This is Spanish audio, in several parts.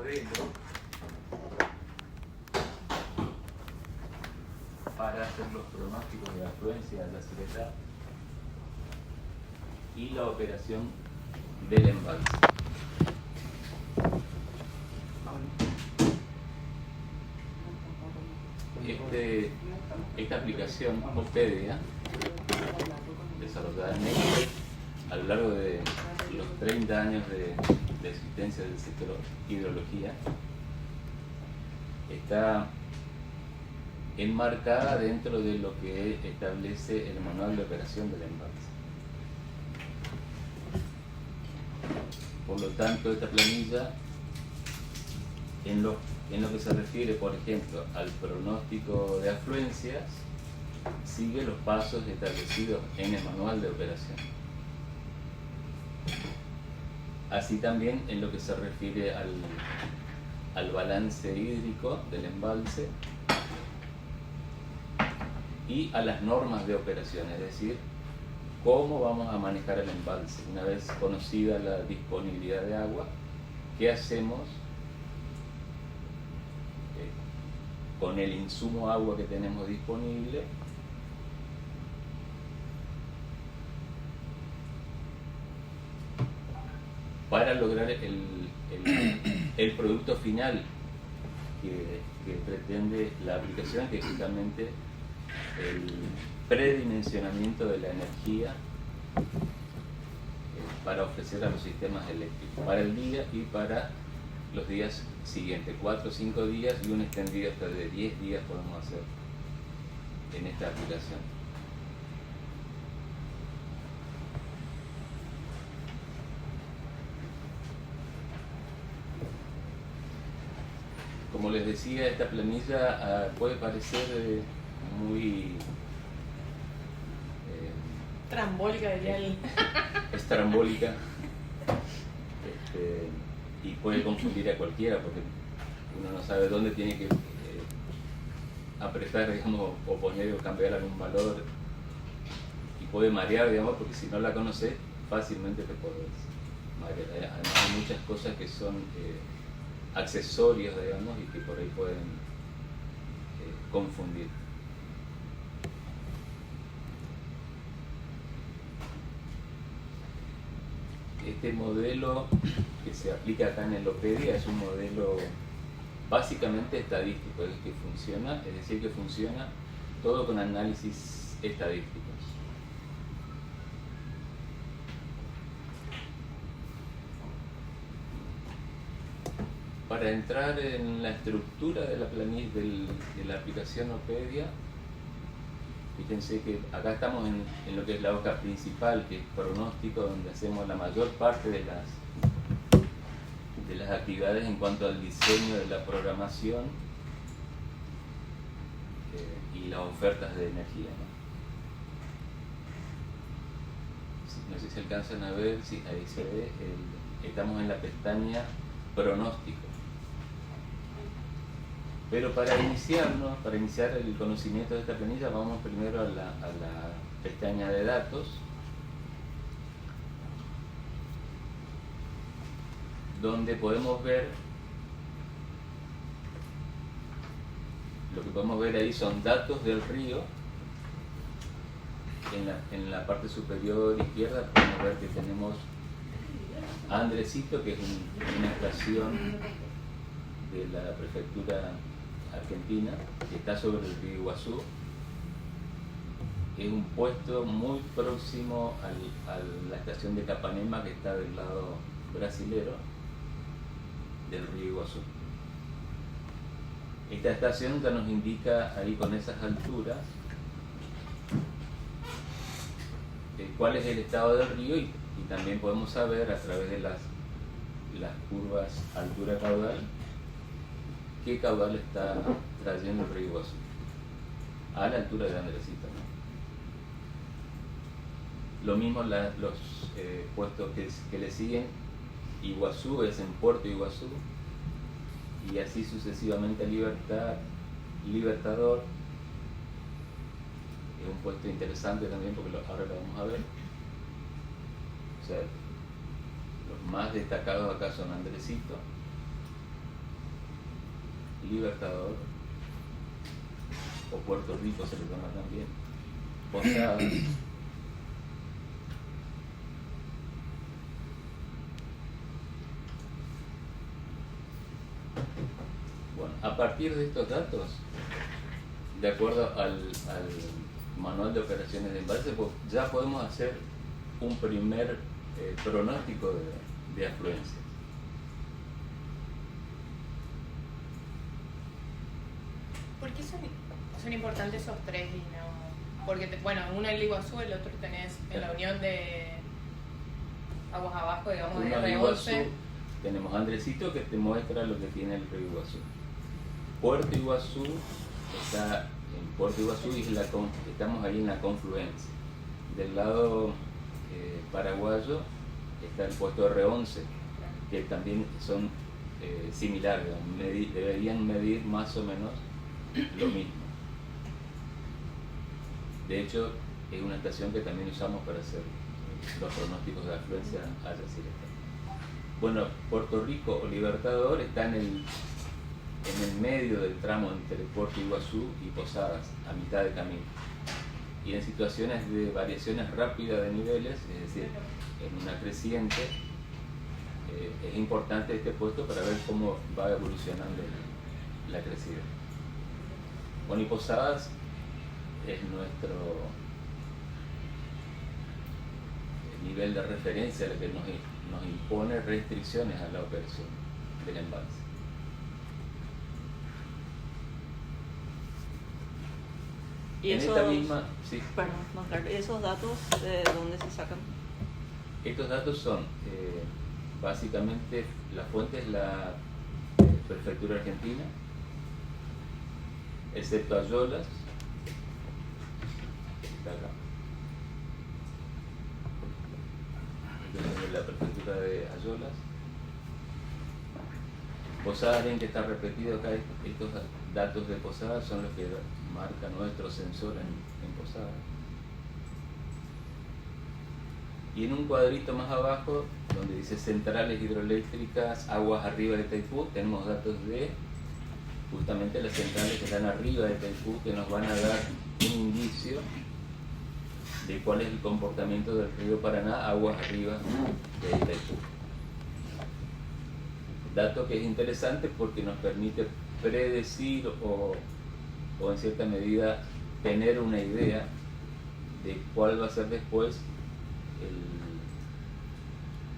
modelo para hacer los pronósticos de afluencia de la Ciretá y la operación del embalse. Esta aplicación Opedia, desarrollada en México a lo largo de los 30 años de existencia del sector hidrología, está enmarcada dentro de lo que establece el manual de operación del embalse. Por lo tanto, esta planilla, en lo que se refiere, por ejemplo, al pronóstico de afluencias, sigue los pasos establecidos en el manual de operación. Así también en lo que se refiere al balance hídrico del embalse y a las normas de operación, es decir, cómo vamos a manejar el embalse. Una vez conocida la disponibilidad de agua, ¿qué hacemos con el insumo agua que tenemos disponible? Para lograr el producto final que pretende la aplicación, que es justamente el predimensionamiento de la energía para ofrecer a los sistemas eléctricos para el día y para los días siguientes, 4 o 5 días y un extendido hasta de 10 días podemos hacer en esta aplicación. Como les decía, esta planilla puede parecer muy trambólica, diría él. Estrambólica, y puede confundir a cualquiera porque uno no sabe dónde tiene que apretar, digamos, o poner o cambiar algún valor, y puede marear, digamos, porque si no la conoces fácilmente te puedes marear. Además hay muchas cosas que son accesorios, digamos, y que por ahí pueden confundir. Este modelo que se aplica acá en el Opedia es un modelo básicamente estadístico, es decir, que funciona todo con análisis estadísticos. Para entrar en la estructura de la planilla de la aplicación Opedia, fíjense que acá estamos en lo que es la hoja principal, que es pronóstico, donde hacemos la mayor parte de las actividades en cuanto al diseño de la programación y las ofertas de energía, ¿no? No sé si alcanzan a ver, sí, ahí se ve, estamos en la pestaña pronóstico. Pero para iniciar el conocimiento de esta planilla, vamos primero a la pestaña de datos, donde podemos ver, lo que podemos ver ahí son datos del río. En la parte superior izquierda podemos ver que tenemos a Andresito, que es una estación de la prefectura argentina, que está sobre el río Iguazú. Es un puesto muy próximo a la estación de Capanema, que está del lado brasilero del río Iguazú. Esta estación ya nos indica ahí con esas alturas cuál es el estado del río, y también podemos saber a través de las curvas altura-caudal qué caudal está trayendo el río Iguazú a la altura de Andresito, ¿no? Lo mismo los puestos que le siguen. Iguazú es en Puerto Iguazú, y así sucesivamente Libertador. Es un puesto interesante también porque ahora lo vamos a ver. O sea, los más destacados acá son Andresito, Libertador, o Puerto Rico se le llama también, Posadas. Bueno, a partir de estos datos, de acuerdo al manual de operaciones de embalse, pues ya podemos hacer un primer pronóstico de afluencia. ¿Por qué son importantes esos tres y no? Porque, bueno, uno es el Iguazú, el otro tenés en la unión de aguas abajo, digamos, Uno de al R11. Iguazú, tenemos Andresito que te muestra lo que tiene el río Iguazú. Puerto Iguazú está en Puerto Iguazú y estamos ahí en la confluencia. Del lado paraguayo está el puesto R11, que también son similares, deberían medir más o menos lo mismo. De hecho, es una estación que también usamos para hacer los pronósticos de afluencia a Yacyretá. Bueno, Puerto Rico o Libertador está en el medio del tramo entre Puerto Iguazú y Posadas, a mitad de camino. Y en situaciones de variaciones rápidas de niveles, es decir, en una creciente, es importante este puesto para ver cómo va evolucionando la crecida. Bueno, y Posadas es nuestro nivel de referencia, lo que nos impone restricciones a la operación del embalse. Y en esos, esta misma, sí. Perdón, no, claro, ¿esos datos de dónde se sacan? Estos datos son, básicamente, la fuente es la Prefectura Argentina, excepto Ayolas, que está acá. Entonces, la Prefectura de Ayolas. Posadas, bien que está repetido acá, estos datos de Posadas son los que marca nuestro sensor en Posadas. Y en un cuadrito más abajo, donde dice centrales hidroeléctricas, aguas arriba de Itaipú, tenemos datos de justamente las centrales que están arriba de Itaipú, que nos van a dar un indicio de cuál es el comportamiento del río Paraná, aguas arriba de Itaipú. Dato que es interesante porque nos permite predecir o en cierta medida tener una idea de cuál va a ser después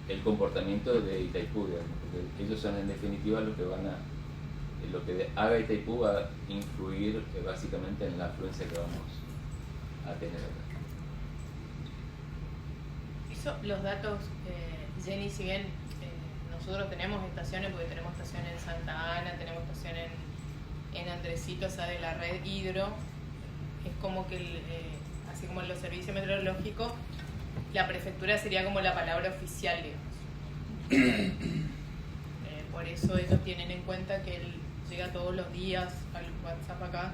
el comportamiento de Itaipú, digamos, porque ellos son en definitiva los que lo que haga Itaipú va a influir básicamente en la afluencia que vamos a tener acá. Los datos, Jenny, si bien nosotros tenemos estaciones, porque tenemos estación en Santa Ana, tenemos estación en Andresito, o sea, de la red hidro, es como que, así como en los servicios meteorológicos, la prefectura sería como la palabra oficial, digamos. Por eso ellos tienen en cuenta que él llega todos los días al WhatsApp acá,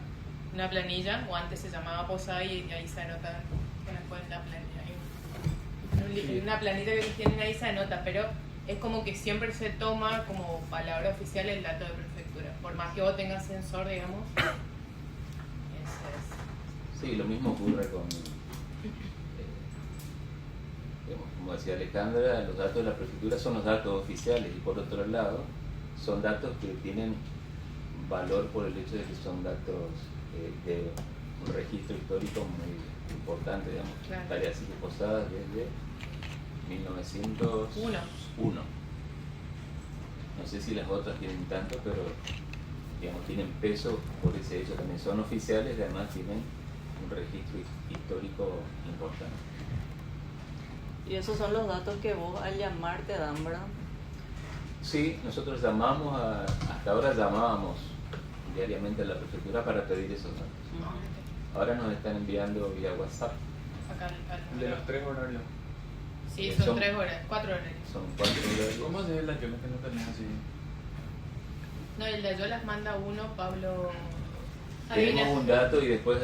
una planilla, o antes se llamaba Posada y ahí se anota en la planilla. Una planilla que tienen ahí se anota, pero es como que siempre se toma como palabra oficial el dato de prefectura, por más que vos tengas sensor, digamos. Sí, lo mismo ocurre con, como decía Alejandra, los datos de la prefectura son los datos oficiales y por otro lado son datos que tienen valor por el hecho de que son datos de un registro histórico muy importante, digamos. Claro. Tal así que Posadas desde 1901. No sé si las otras tienen tanto, pero digamos tienen peso por ese hecho también. Son oficiales y además tienen un registro histórico importante. Y esos son los datos que vos al llamar te dan, ¿verdad? Sí, nosotros llamamos hasta ahora llamábamos diariamente a la prefectura para pedir esos datos. Ahora nos están enviando vía WhatsApp. Acá De los 3 horarios. Sí, son 3 horas, 4 horas. Son 4 horarios. ¿Cómo se ve la que no tenés así? No, el de Ayolas manda uno, Pablo. Tenemos un dato y después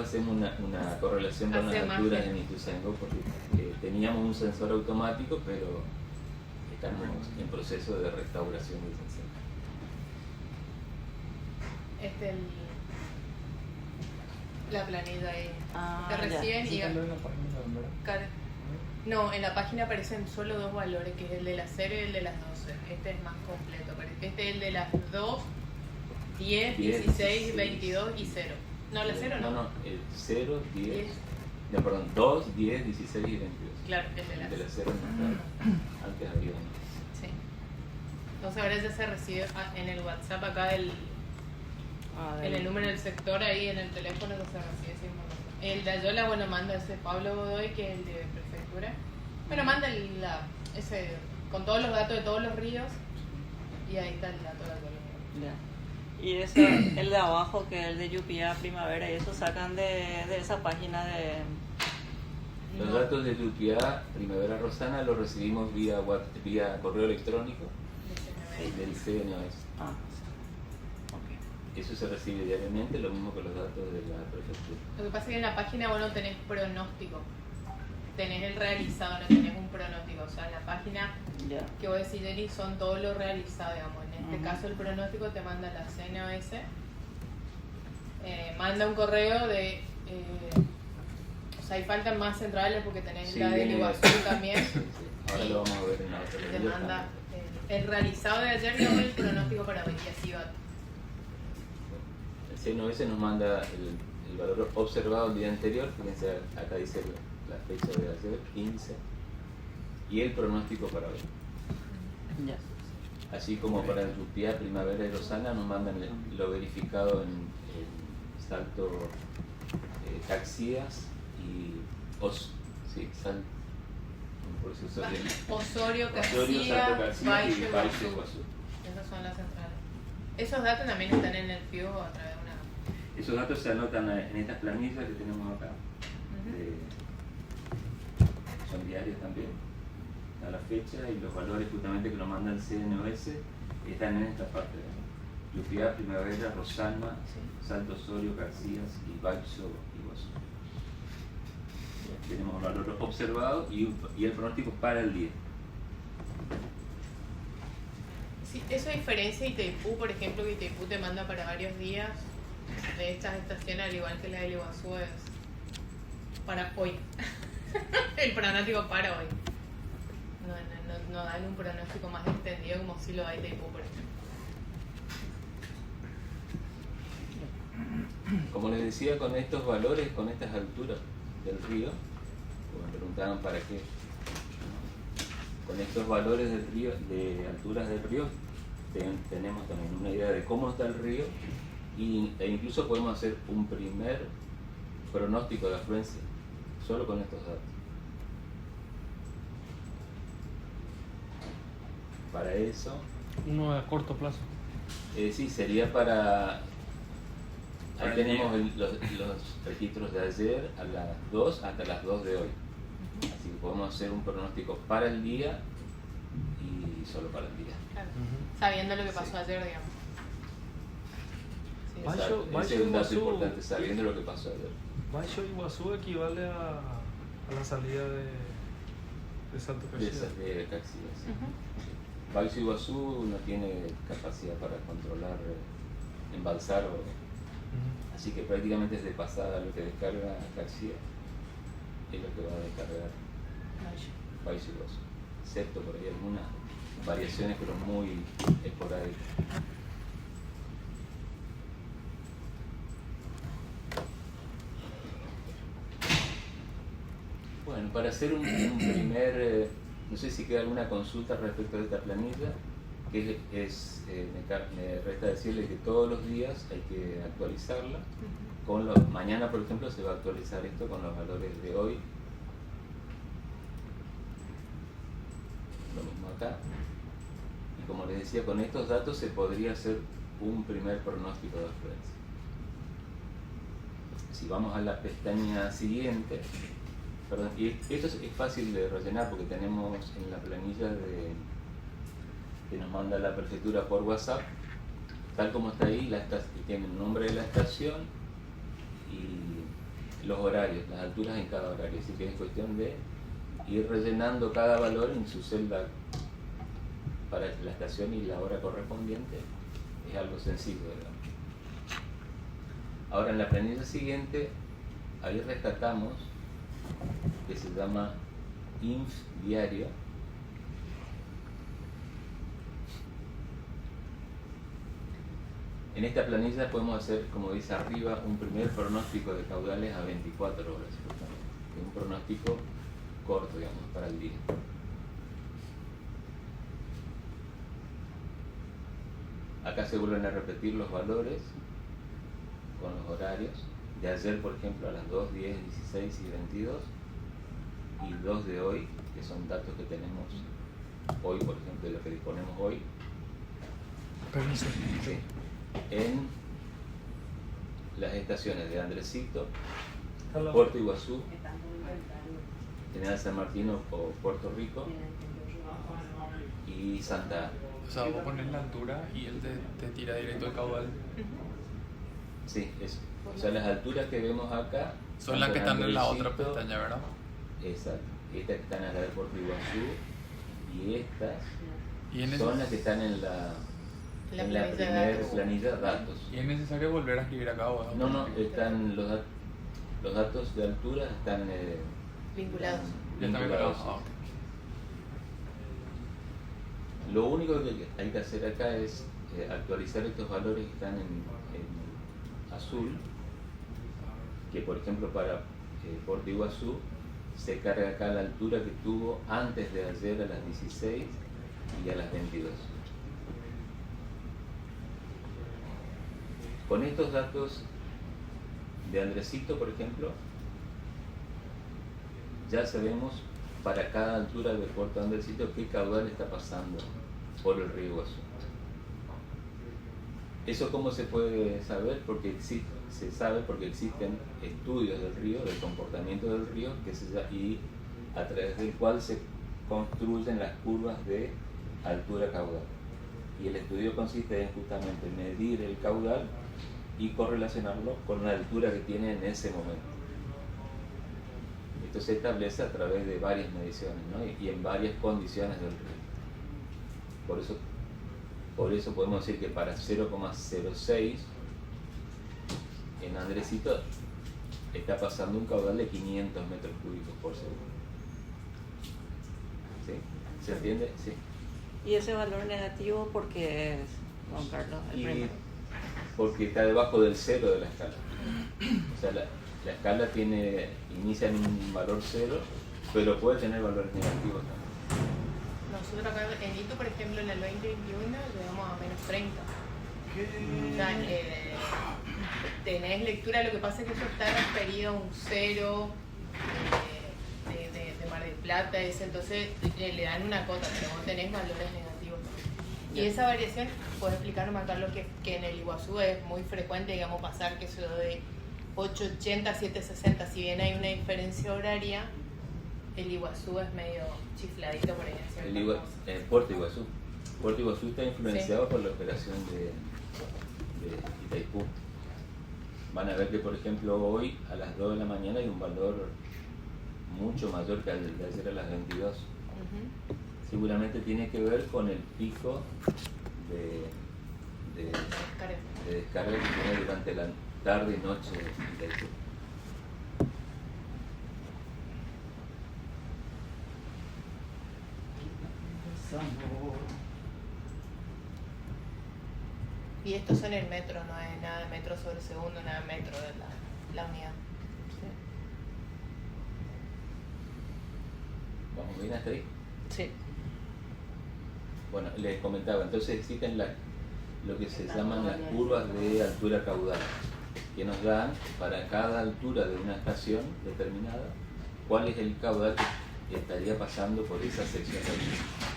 hacemos una correlación con las Hace alturas magia. en Ituzaingó porque teníamos un sensor automático, pero estamos en proceso de restauración del sensor. la planilla ahí. Ah, Te ya. reciben y... Eso sale en la página también, ¿verdad? Car- No, en la página aparecen solo dos valores, que es el de las 0 y el de las 12. Este es más completo. Este es el de las 2, 10, 16, 22 y 0. No, la 0 no. No, el 0, 10, 10. no, perdón, 2, 10, 16 y 22. Claro, el de El las de la 0 no está. Antes había uno. Sí. Entonces ahora ya se recibe en el WhatsApp acá en el número del sector, ahí en el teléfono que se recibe esa información. El de Ayola, bueno, manda ese Pablo Godoy, que es el de prefectura. Bueno, manda ese con todos los datos de todos los ríos y ahí está el dato de Ayola. Ya. Y ese, el de abajo, que es el de Llupia Primavera, y eso sacan de esa página de... Los No, datos de Llupia Primavera Rosana los recibimos vía correo electrónico del CNOS. Ah, ok. Eso se recibe diariamente, lo mismo que los datos de la prefectura. Lo que pasa es que en la página vos no tenés pronóstico, tenés el realizado, no tenés un pronóstico. O sea, en la página Ya. que vos decís, Jenny, son todo lo realizado, digamos. En este Ujú. caso el pronóstico te manda la CNOS, manda un correo de... o sea, ahí faltan más centrales porque tenés Sí, la del viene- Iguazú también. Sí, sí. Ahora lo vamos a ver en la otra Te planilla manda también. el realizado de ayer y ahora el pronóstico para hoy, y así va. El CNOS nos manda el valor observado el día anterior, fíjense, acá dice la fecha de ayer, 15, y el pronóstico para hoy. Ya. Así como para el Llupia Primavera y Rosana nos mandan lo verificado en Salto, Caxias y sí, por eso uso bien. Osorio, Osorio, Caxias, Salto Caxias Baixo y y Baixo y Iguazú. Iguazú. Esas son las centrales. Esos datos también están en el FIU a través de una... Esos datos se anotan en estas planillas que tenemos acá. Ujú. Son diarias también, a la fecha, y los valores justamente que nos manda el CNOS están en esta parte. Llupia Primavera, Rosana, Sí. Salto Osorio, Caxias y Baixo Iguazú. Tenemos un valor observado y el pronóstico para el día. Sí, eso diferencia Itaipú, por ejemplo, que Itaipú te manda para varios días de estas estaciones, al igual que la del Iguazú es para hoy. El pronóstico para hoy. No dan un pronóstico más extendido como si lo da Itaipú, por ejemplo. Como les decía, con estos valores, con estas alturas del río, como me preguntaban para qué, con estos valores del río, de alturas del río, tenemos también una idea de cómo está el río e incluso podemos hacer un primer pronóstico de afluencia solo con estos datos. Para eso, Uno a corto plazo. sí, sería para... Para Ahí el tenemos día. los registros de ayer a las 2 hasta las 2 de hoy. Así que podemos hacer un pronóstico para el día y solo para el día. Claro. Ujú. Sabiendo lo que pasó Sí. ayer, digamos. Sí, Baixo- Exacto. Baixo Ese es un dato Iguazú. importante, sabiendo lo que pasó ayer. Baixo Iguazú equivale a la salida de Salto De Caxias. esas de Caxias. Ujú. Baixo Iguazú no tiene capacidad para controlar, embalsar, Ujú. así que prácticamente es de pasada lo que descarga Caxias es lo que va a descargar Baixo Iguazú, excepto por ahí algunas variaciones, pero muy esporádicas. Bueno, para hacer un primer, no sé si queda alguna consulta respecto de esta planilla, que me resta decirle que todos los días hay que actualizarla. Mañana, por ejemplo, se va a actualizar esto con los valores de hoy. Lo mismo acá. Y como les decía, con estos datos se podría hacer un primer pronóstico de afluencia. Si vamos a la pestaña siguiente, perdón, y esto es fácil de rellenar porque tenemos en la planilla que nos manda la prefectura por WhatsApp, tal como está ahí, tiene el nombre de la estación y los horarios, las alturas en cada horario. Así que es cuestión de ir rellenando cada valor en su celda para la estación y la hora correspondiente. Es algo sencillo, digamos. Ahora en la planilla siguiente, ahí rescatamos que se llama inf diario. En esta planilla podemos hacer, como dice arriba, un primer pronóstico de caudales a 24 horas, justamente. Un pronóstico corto, digamos, para el día. Acá se vuelven a repetir los valores con los horarios. De ayer, por ejemplo, a las 2, 10, 16 y 22. Y 2 de hoy, que son datos que tenemos hoy, por ejemplo, de lo que disponemos hoy. Permiso. Sí. En las estaciones de Andresito, Puerto Iguazú, General San Martín o Puerto Rico y Santa Ana. O sea, vos pones la altura y él te tira directo el caudal. Sí, eso. O sea, las alturas que vemos acá Son las que están en la otra Andresito, pestaña, ¿verdad? exacto. Estas que están acá de Puerto Iguazú y estas Y es, son las que están en la planilla de primera datos. planilla datos. y es necesario volver a escribir acá o No, están los datos de altura están Vinculados. Ya está vinculados. preparado. Lo único que hay que hacer acá es actualizar estos valores que están en azul, que por ejemplo para Puerto Iguazú se carga acá la altura que tuvo antes de ayer a las 16 y a las 22. Con estos datos de Andresito, por ejemplo, ya sabemos para cada altura de Puerto Andresito qué caudal está pasando por el río Iguazú. ¿Eso cómo se puede saber? Porque se sabe porque existen estudios del río, del comportamiento del río, y a través del cual se construyen las curvas de altura caudal. Y el estudio consiste en justamente medir el caudal y correlacionarlo con la altura que tiene en ese momento. Esto se establece a través de varias mediciones, ¿no? y en varias condiciones del río. Por eso podemos decir que para 0,06 en Andresito está pasando un caudal de 500 metros cúbicos por segundo. ¿Sí? ¿Se entiende? Sí. Y ese valor negativo, porque es, Juan Carlos, el Y primero. porque está debajo del cero de la escala. O sea, la escala inicia en un valor cero, pero puede tener valores negativos también. Nosotros acá en Ito, por ejemplo, en el 2021 llegamos a menos 30. O sea, tenés lectura, lo que pasa es que eso está referido a un cero de Mar del Plata, entonces le dan una cota, pero vos tenés valores negativos. Y esa variación, puedes explicarme, Carlos, que en el Iguazú es muy frecuente, digamos, pasar que eso de 8.80 a 7.60, si bien hay una diferencia horaria, el Iguazú es medio chifladito por ahí. Puerto Iguazú. Puerto Iguazú está influenciado por la operación de Itaipú. Van a ver que, por ejemplo, hoy a las 2 de la mañana hay un valor mucho mayor que el de ayer a las 22. Seguramente tiene que ver con el pico de descarga que tiene durante la tarde y noche de Itaipú. Y estos son el metro, no es nada de metro sobre segundo, nada de metro de la unidad. ¿Vamos bien hasta ahí? Sí. Bueno, les comentaba, entonces existen lo que se llaman las curvas de altura caudal, que nos dan para cada altura de una estación determinada cuál es el caudal que estaría pasando por esa sección de río.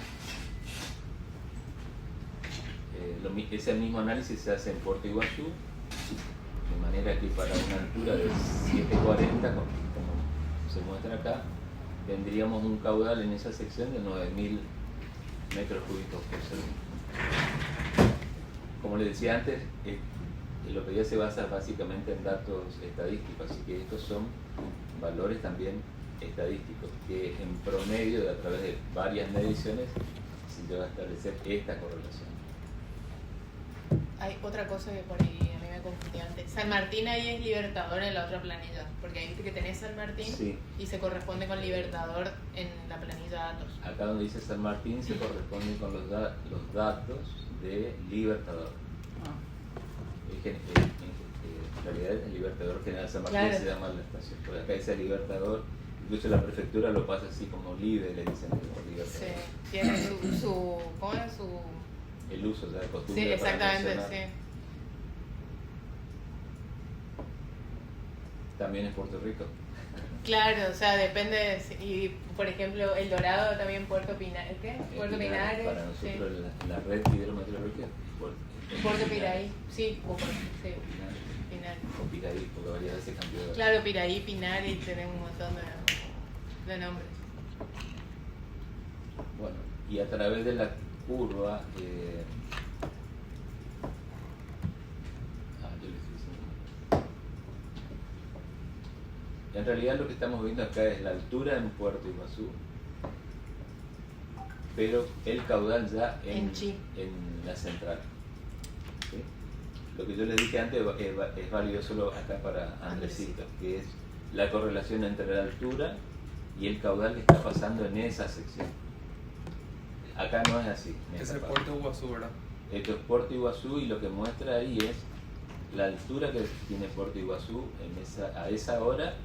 Ese mismo análisis se hace en Puerto Iguazú, de manera que para una altura de 740, como se muestra acá, tendríamos un caudal en esa sección de 9.000 metros cúbicos por segundo. Como les decía antes, lo que ya se basa básicamente en datos estadísticos, así que estos son valores también estadísticos, que en promedio, a través de varias mediciones, se llega a establecer esta correlación. hay otra cosa que por ahí a mí me confundió antes. San Martín ahí es Libertador en la otra planilla, porque ahí viste que tenés San Martín Sí. y se corresponde con Libertador en la planilla datos. Acá donde dice San Martín se corresponde con los datos de Libertador. En realidad el Libertador General San Martín Claro. se llama la estación, porque acá dice Libertador, incluso la prefectura lo pasa así como Libe, le dicen por Sí, Libertador. tiene su ¿cómo es su? El uso, o sea, la costumbre Sí, para exactamente, mencionar. sí. También en Puerto Rico. Claro, o sea, depende, y por ejemplo, El Dorado también Puerto Pinares, ¿qué? Puerto Pinares, Para sí. nosotros la red hidrometeorológica Puerto Piraí, sí, sí, Pinares. Pinares. O Piraí, porque varias veces cambió de Claro, Piraí, Pinares, tenemos un montón de nombres. Bueno, y a través de la curva, yo le estoy diciendo. En realidad lo que estamos viendo acá es la altura en Puerto Iguazú, pero el caudal ya En Chi. en la central. ¿Sí? Lo que yo les dije antes es válido solo acá para Andresito, que es la correlación entre la altura y el caudal que está pasando en esa sección. Acá no es así. en Ese esta es parte. Puerto Iguazú, ¿verdad? Esto es Puerto Iguazú y lo que muestra ahí es la altura que tiene Puerto Iguazú a esa hora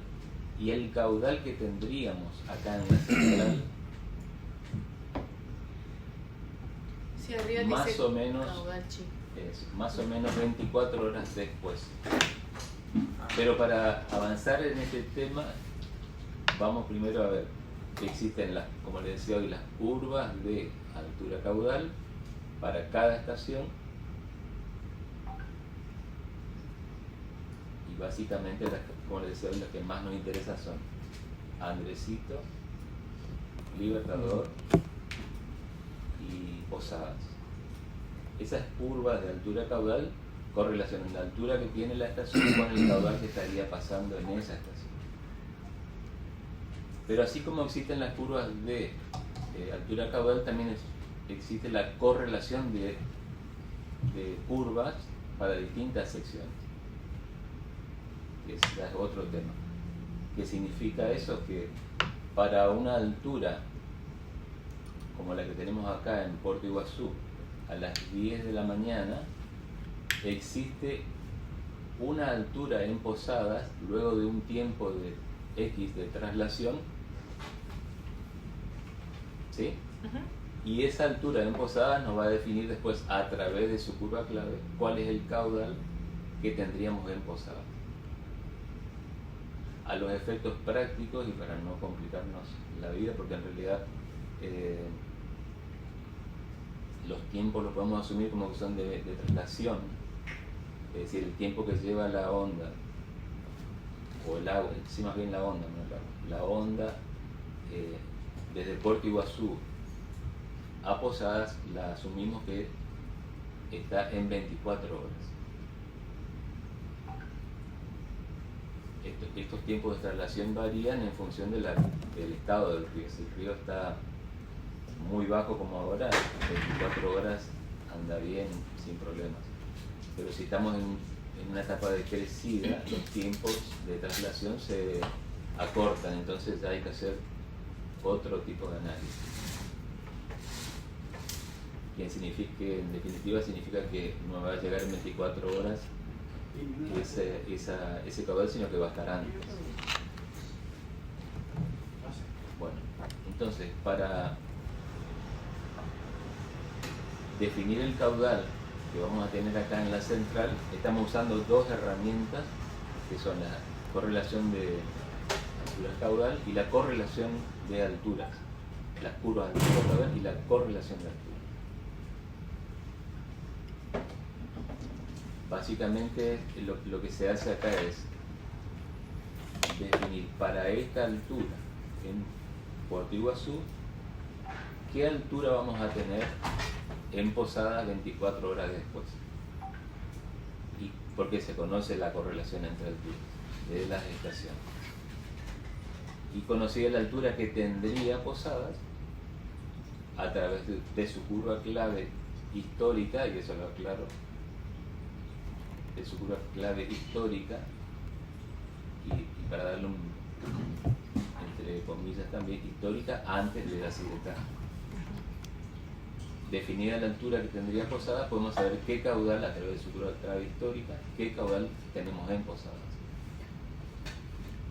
y el caudal que tendríamos acá en la central, Sí, arriba más dice o menos caudal Chi. es más o menos 24 horas después. Pero para avanzar en este tema, vamos primero a ver que existen, como les decía hoy, las curvas de altura caudal para cada estación. Y básicamente, como les decía hoy, las que más nos interesan son Andresito, Libertador y Posadas. Esas curvas de altura caudal correlacionan la altura que tiene la estación con el caudal que estaría pasando en esa estación. Pero así como existen las curvas de altura caudal, también existe la correlación de curvas para distintas secciones. Ese es otro tema. ¿Qué significa eso? Que para una altura como la que tenemos acá en Puerto Iguazú, a las 10 de la mañana, existe una altura en Posadas, luego de un tiempo de X de traslación, ¿sí? Y esa altura en Posadas nos va a definir después, a través de su curva clave, cuál es el caudal que tendríamos en Posadas. A los efectos prácticos y para no complicarnos la vida, porque en realidad los tiempos los podemos asumir como que son de traslación, es decir, el tiempo que lleva la onda, o el agua, sí, más bien la onda, no el agua, la onda desde Puerto Iguazú a Posadas, la asumimos que está en 24 horas. Estos tiempos de traslación varían en función del estado del río. Si el río está muy bajo como ahora, 24 horas anda bien, sin problemas. Pero si estamos en una etapa de crecida, los tiempos de traslación se acortan, entonces ya hay que hacer otro tipo de análisis. Y en definitiva significa que no va a llegar en 24 horas ese caudal, sino que va a estar antes. Bueno, entonces para definir el caudal que vamos a tener acá en la central, estamos usando dos herramientas que son la correlación de altura caudal y la correlación de alturas, las curvas de altura caudal y la correlación de altura. Básicamente lo que se hace acá es definir para esta altura en Puerto Iguazú qué altura vamos a tener en Posadas 24 horas después, y porque se conoce la correlación entre alturas de las estaciones, y conocida la altura que tendría Posadas a través de su curva clave histórica, y eso lo aclaro, de su curva clave histórica y para darle entre comillas también histórica antes de la silueta. Definida la altura que tendría Posadas, podemos saber qué caudal a través de su curva clave histórica, qué caudal tenemos en Posadas.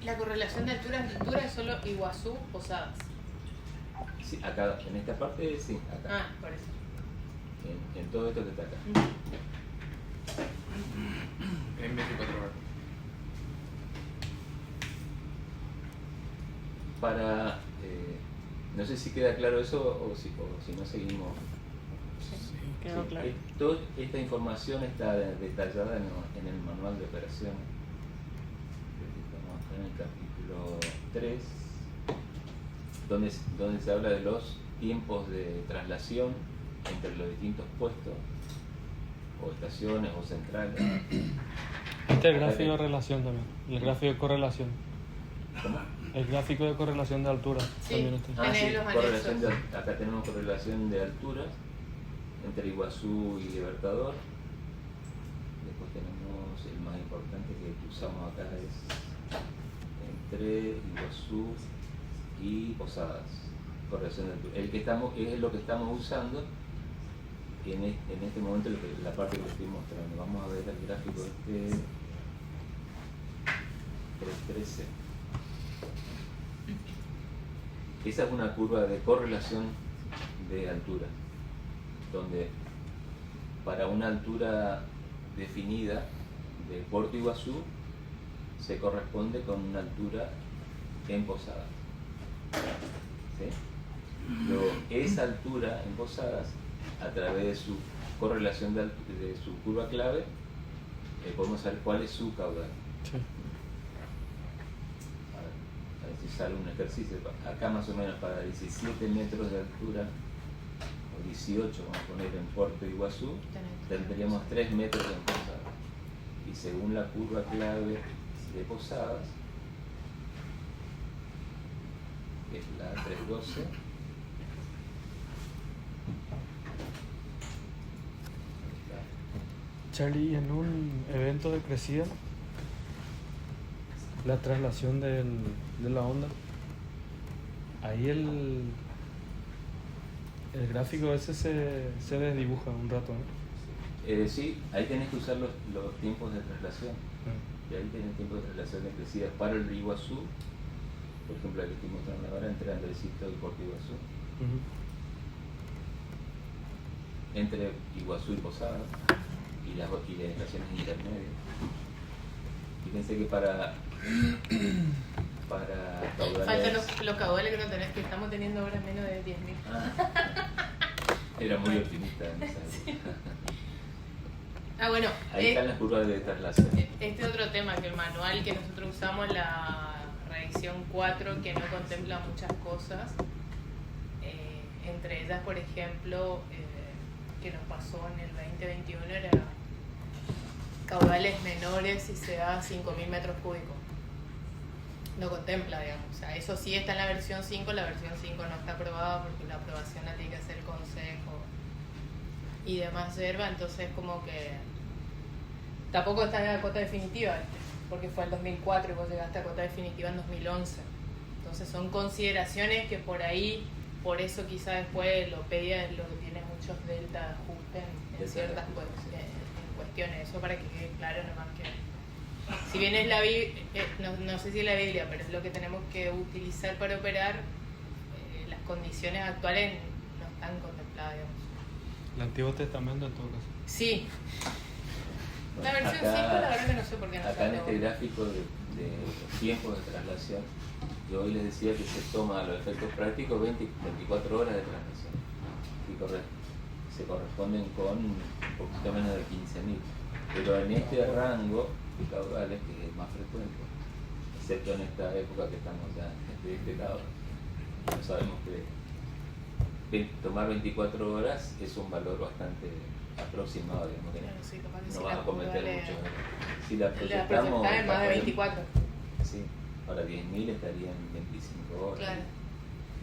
La correlación de altura es solo Iguazú, Posadas. Sí, acá, en esta parte, sí, acá. Ah, por eso. En todo esto que está acá. En 24 horas. Para, no sé si queda claro eso o si no seguimos. Sí, quedó claro. Toda esta información está detallada en el manual de operaciones. Estamos acá en el capítulo 3, donde se habla de los tiempos de traslación entre los distintos puestos, o estaciones, o centrales. Este es el gráfico de relación también, y el gráfico de correlación. ¿Cómo? El gráfico de correlación de altura Sí. también está. Ah, sí, Tenés los correlación anexos. acá tenemos correlación de alturas entre Iguazú y Libertador. Después tenemos el más importante que usamos acá es entre Iguazú y Posadas, correlación de altura. El que estamos, es lo que estamos usando en este momento, la parte que les estoy mostrando. Vamos a ver el gráfico este 313. Esa es una curva de correlación de altura, donde para una altura definida de Puerto Iguazú se corresponde con una altura en Posadas. ¿Sí? Luego, esa altura en Posadas, a través de su correlación de su curva clave, podemos saber cuál es su caudal. Sí. A ver si sale un ejercicio. Acá más o menos para 17 metros de altura, o 18 vamos a poner en Puerto Iguazú, tendríamos 3 metros en Posadas. Y según la curva clave de Posadas, que es la 312, Charlie, en un evento de crecida, la traslación de la onda, ahí el gráfico ese se desdibuja un rato, ¿no? sí, ahí tenés que usar los tiempos de traslación. Y ahí tenés tiempos de traslación de crecida para el río Iguazú, por ejemplo, el que estoy mostrando ahora entre Andresito y Puerto Iguazú. Entre Iguazú y Posadas y las estaciones intermedias. Fíjense que para caudales... Faltan los caudales que no tenés, que estamos teniendo ahora menos de 10.000. Era muy optimista en esa época. Ah, bueno. Ahí están las curvas de traslación. Este otro tema, que el manual que nosotros usamos, la revisión 4, que no contempla muchas cosas. Entre ellas, por ejemplo, que nos pasó en el 2021 era caudales menores si se da 5.000 metros cúbicos. No contempla, digamos. O sea, eso sí está en la versión 5, la versión 5 no está aprobada porque la aprobación la tiene que hacer el consejo y demás yerba, entonces como que tampoco está en la cota definitiva, porque fue el 2004 y vos llegaste a cota definitiva en 2011. Entonces son consideraciones que por ahí, por eso quizá después lo pedía, lo que tiene muchos delta de ajuste en ciertas cuestiones. Eso para que quede claro nomás que, si bien es la Biblia, no sé si es la Biblia, pero es lo que tenemos que utilizar para operar, las condiciones actuales no están contempladas, digamos. El Antiguo Testamento en todo caso. Sí. La Bueno, versión 5 la verdad que no sé por qué no acá en está. este gráfico de los tiempos de traslación, yo hoy les decía que se toma a los efectos prácticos 24 horas de traslación, y se corresponden con un poquito menos de 15.000, pero en este rango de caudales, que es el más frecuente, excepto en esta época que estamos ya de este lado, no sabemos que tomar 24 horas es un valor bastante aproximado, digamos, que Claro, sí, capaz que no si vas la a cometer curva muchos errores. Si la La proyectamos proyectada es más de 24. Sí, ahora 10.000 estarían 25 horas. Claro.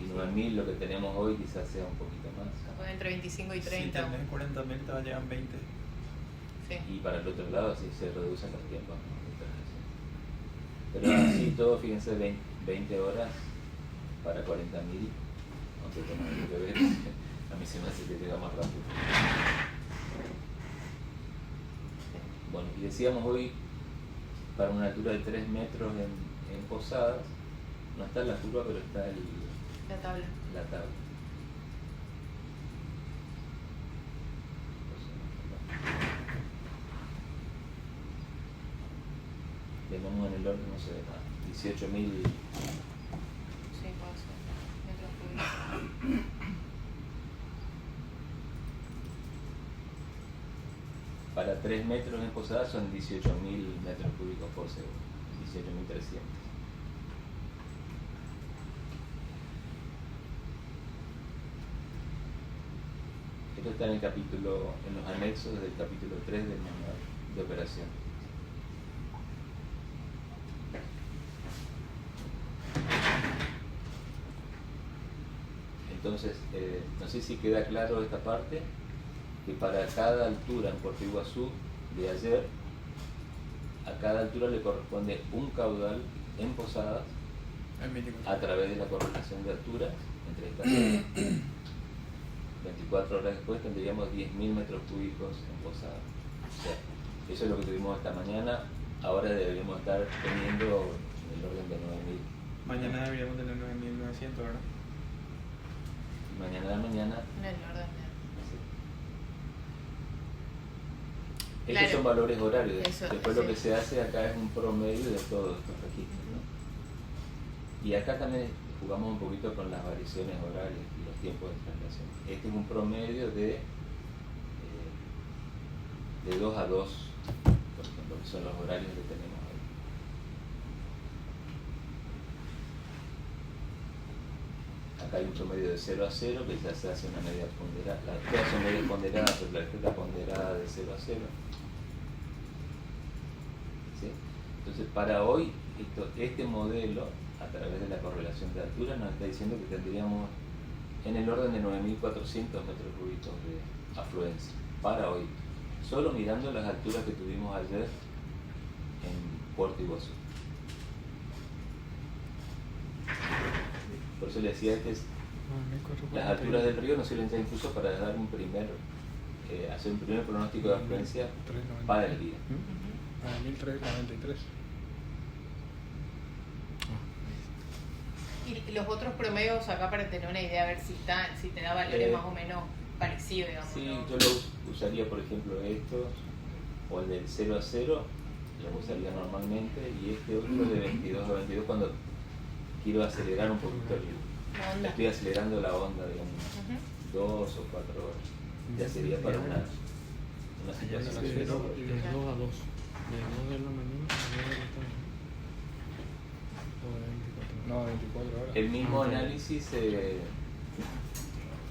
Y 9.000 lo que tenemos hoy quizás sea un poquito más. Capaz entre 25 y Si 30. tenés 40.000 te va a llegar 20. Sí. Sí. y para el otro lado así se reducen los tiempos, ¿no? de traslación. Pero así todo, fíjense, 20 horas para 40.000, aunque como hay que ver, a mí se me hace que llega más rápido. Bueno, y decíamos hoy, para una altura de 3 metros en Posadas, no está la curva, pero está La tabla. la tabla. Tenemos en el orden, no sé, 18.000. Sí, puede ser. Metros cúbicos. Para 3 metros en Posadas son 18.000 metros cúbicos por segundo, 18.300. Esto está en el capítulo, en los anexos del capítulo 3 del manual de operación. Entonces, no sé si queda claro esta parte, que para cada altura en Puerto Iguazú de ayer, a cada altura le corresponde un caudal en Posadas a través de la correlación de alturas entre estas zonas. 24 horas después tendríamos 10.000 metros cúbicos en Posadas. O sea, eso es lo que tuvimos esta mañana. Ahora deberíamos estar teniendo en el orden de 9.000. Mañana deberíamos tener 9.900, ¿verdad? Y mañana a la mañana. En el orden de... Estos Claro. son valores horarios. Eso, Después sí. lo que se hace acá es un promedio de todos estos registros, ¿no? Y acá también jugamos un poquito con las variaciones horarias y los tiempos de traslación. Este es un promedio de 2 a 2, por ejemplo, que son los horarios que tenemos ahí. Acá hay un promedio de 0 a 0, que ya se hace una media ponderada. Todas son medias ponderadas, pero esta es la ponderada de 0 a 0. ¿Sí? Entonces, para hoy, este modelo, a través de la correlación de altura, nos está diciendo que tendríamos en el orden de 9.400 metros cúbicos de afluencia para hoy, solo mirando las alturas que tuvimos ayer en Puerto Iguazú. Por eso le decía que las alturas del río nos sirven ya incluso para dar un primer, hacer un primer pronóstico de afluencia para el día. A 1393. Y los otros promedios acá para tener una idea, a ver si te da valores más o menos parecidos, digamos. Sí, ¿no? yo lo usaría, por ejemplo, estos, o el del 0 a 0, lo usaría normalmente, y este otro de 22 a 22 cuando quiero acelerar un poquito La onda. estoy acelerando la onda, digamos, Ujú. 2 o 4 horas. Ya sería para una situación De especial. 2 a 2. De 2 de la mañana a 2 de la tarde. O de 24 horas. No, 24 horas. El mismo análisis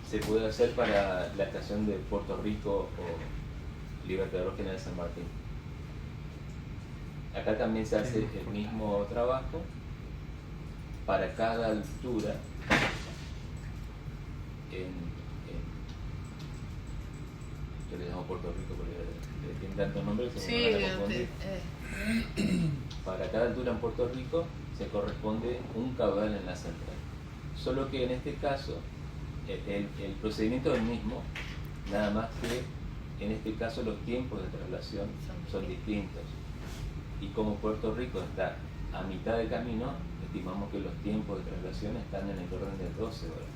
se puede hacer para la estación de Puerto Rico o Libertador General San Martín. Acá también se hace el mismo trabajo para cada altura yo le llamo Puerto Rico porque tiene tantos nombres que se Sí, me van a confundir. Para cada altura en Puerto Rico se corresponde un caudal en la central. Solo que en este caso el procedimiento es el mismo, nada más que en este caso los tiempos de traslación son distintos. Y como Puerto Rico está a mitad de camino, estimamos que los tiempos de traslación están en el orden de 12 horas,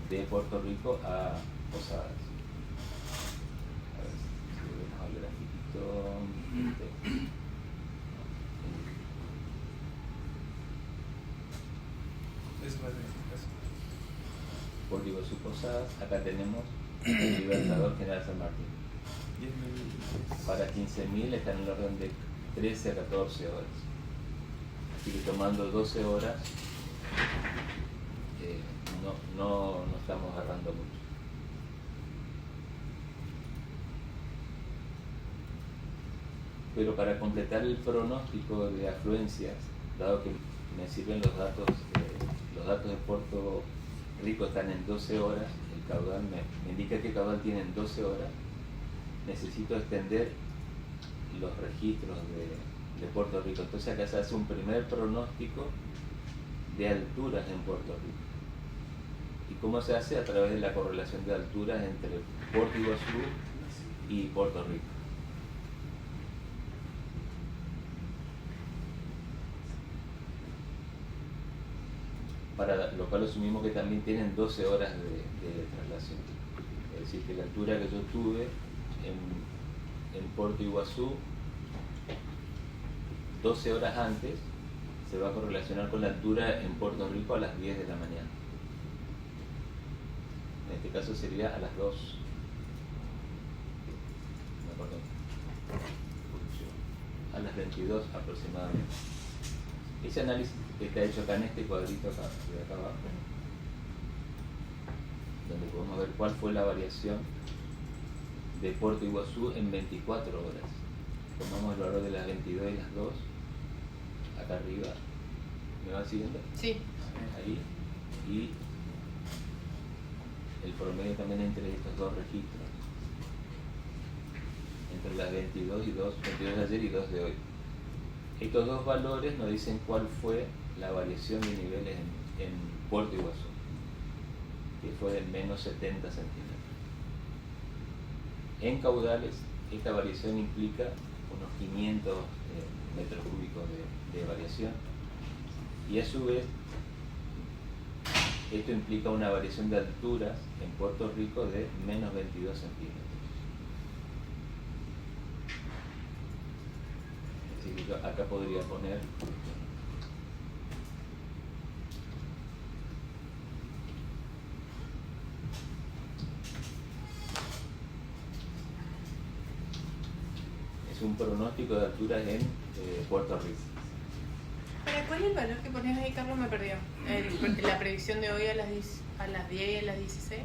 de Puerto Rico a Posadas. A ver si vemos al grafiquito. Eso va a ser eso. Puerto Iguazú Posadas, acá tenemos el Libertador General San Martín. 10.000. Para 15.000 está en el orden de 13 a 14 horas. Así que tomando 12 horas, no estamos agarrando mucho. Pero para completar el pronóstico de afluencias, dado que me sirven los datos de Puerto Rico están en 12 horas, el caudal me indica que el caudal tiene en 12 horas, necesito extender los registros de Puerto Rico. Entonces acá se hace un primer pronóstico de alturas en Puerto Rico. ¿Y cómo se hace? A través de la correlación de alturas entre Puerto Iguazú y Puerto Rico. Para lo cual asumimos que también tienen 12 horas de traslación. Es decir, que la altura que yo tuve en Puerto Iguazú 12 horas antes se va a correlacionar con la altura en Puerto Rico a las 10 de la mañana. En este caso sería a las 2. No, perdón. A las 22 aproximadamente. Ese análisis está hecho acá en este cuadrito acá, de acá abajo, donde podemos ver cuál fue la variación de Puerto Iguazú en 24 horas. Tomamos el valor de las 22 y las 2, acá arriba. ¿Me van siguiendo? Sí. Ahí. Y el promedio también entre estos dos registros. Entre las 22 y 2, 22 de ayer y 2 de hoy. Estos dos valores nos dicen cuál fue la variación de niveles en Puerto Iguazú, que fue de menos 70 centímetros. En caudales, esta variación implica unos 500 metros cúbicos de variación, y a su vez esto implica una variación de alturas en Puerto Rico de menos 22 centímetros. Así que yo acá podría poner es un pronóstico de alturas en Puerto Rico. ¿Para cuál es el valor que pones ahí, Carlos? Me perdió. La predicción de hoy a las 10 y a las 16.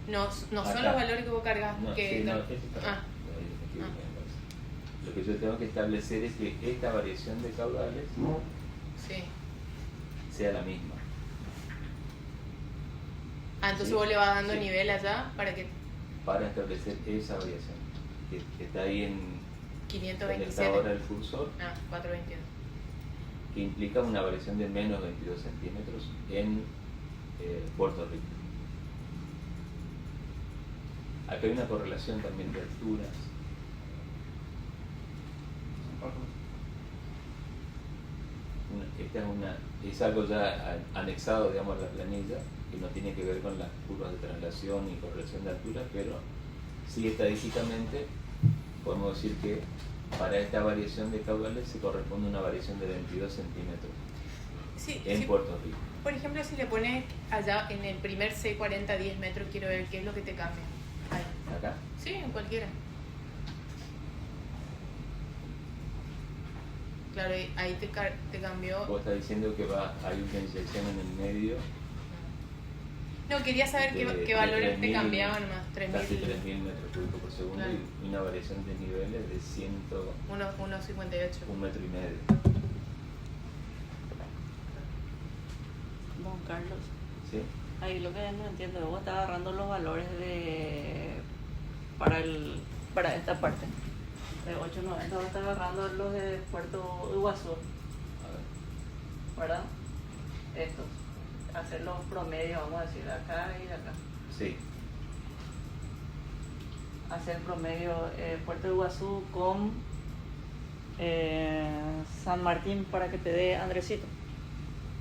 No son Acá. los valores que vos cargas. No, que sí, no, no- este está ah, ahí, me equivoqué, me parece. Lo que yo tengo que establecer es que esta variación de caudales sí. sea la misma. Ah, entonces Sí, vos le vas dando sí. nivel allá para que Para establecer esa variación, que está ahí en esta 527. hora el cursor, Ah, 422. que implica una variación de menos 22 centímetros en Puerto Rico. Acá hay una correlación también de alturas. Esta es algo ya anexado, digamos, a la planilla, que no tiene que ver con las curvas de traslación y correlación de alturas, pero sí estadísticamente podemos decir que para esta variación de caudales se corresponde una variación de 22 centímetros Sí, en sí. Puerto Rico. Por ejemplo, si le pones allá en el primer C40 10 metros, quiero ver qué es lo que te cambia. Ahí. Acá. Sí, en cualquiera. Claro, ahí te cambió. Vos estás diciendo que hay una inyección en el medio. No, quería saber de qué valores 3.000, te cambiaban más. Casi 3.000. 3.000 metros cúbicos por segundo, Claro. y una variación de niveles de 1,58. 1,5 metros. Don Carlos, ¿Sí? ahí lo que no entiendo, vos estás agarrando los valores para esta parte. De 890, vos estás agarrando los de Puerto Iguazú, A ver. ¿verdad? Estos. Hacer los promedios, vamos a decir, de acá y de acá. Sí. Hacer el promedio Puerto Iguazú con San Martín para que te dé Andresito.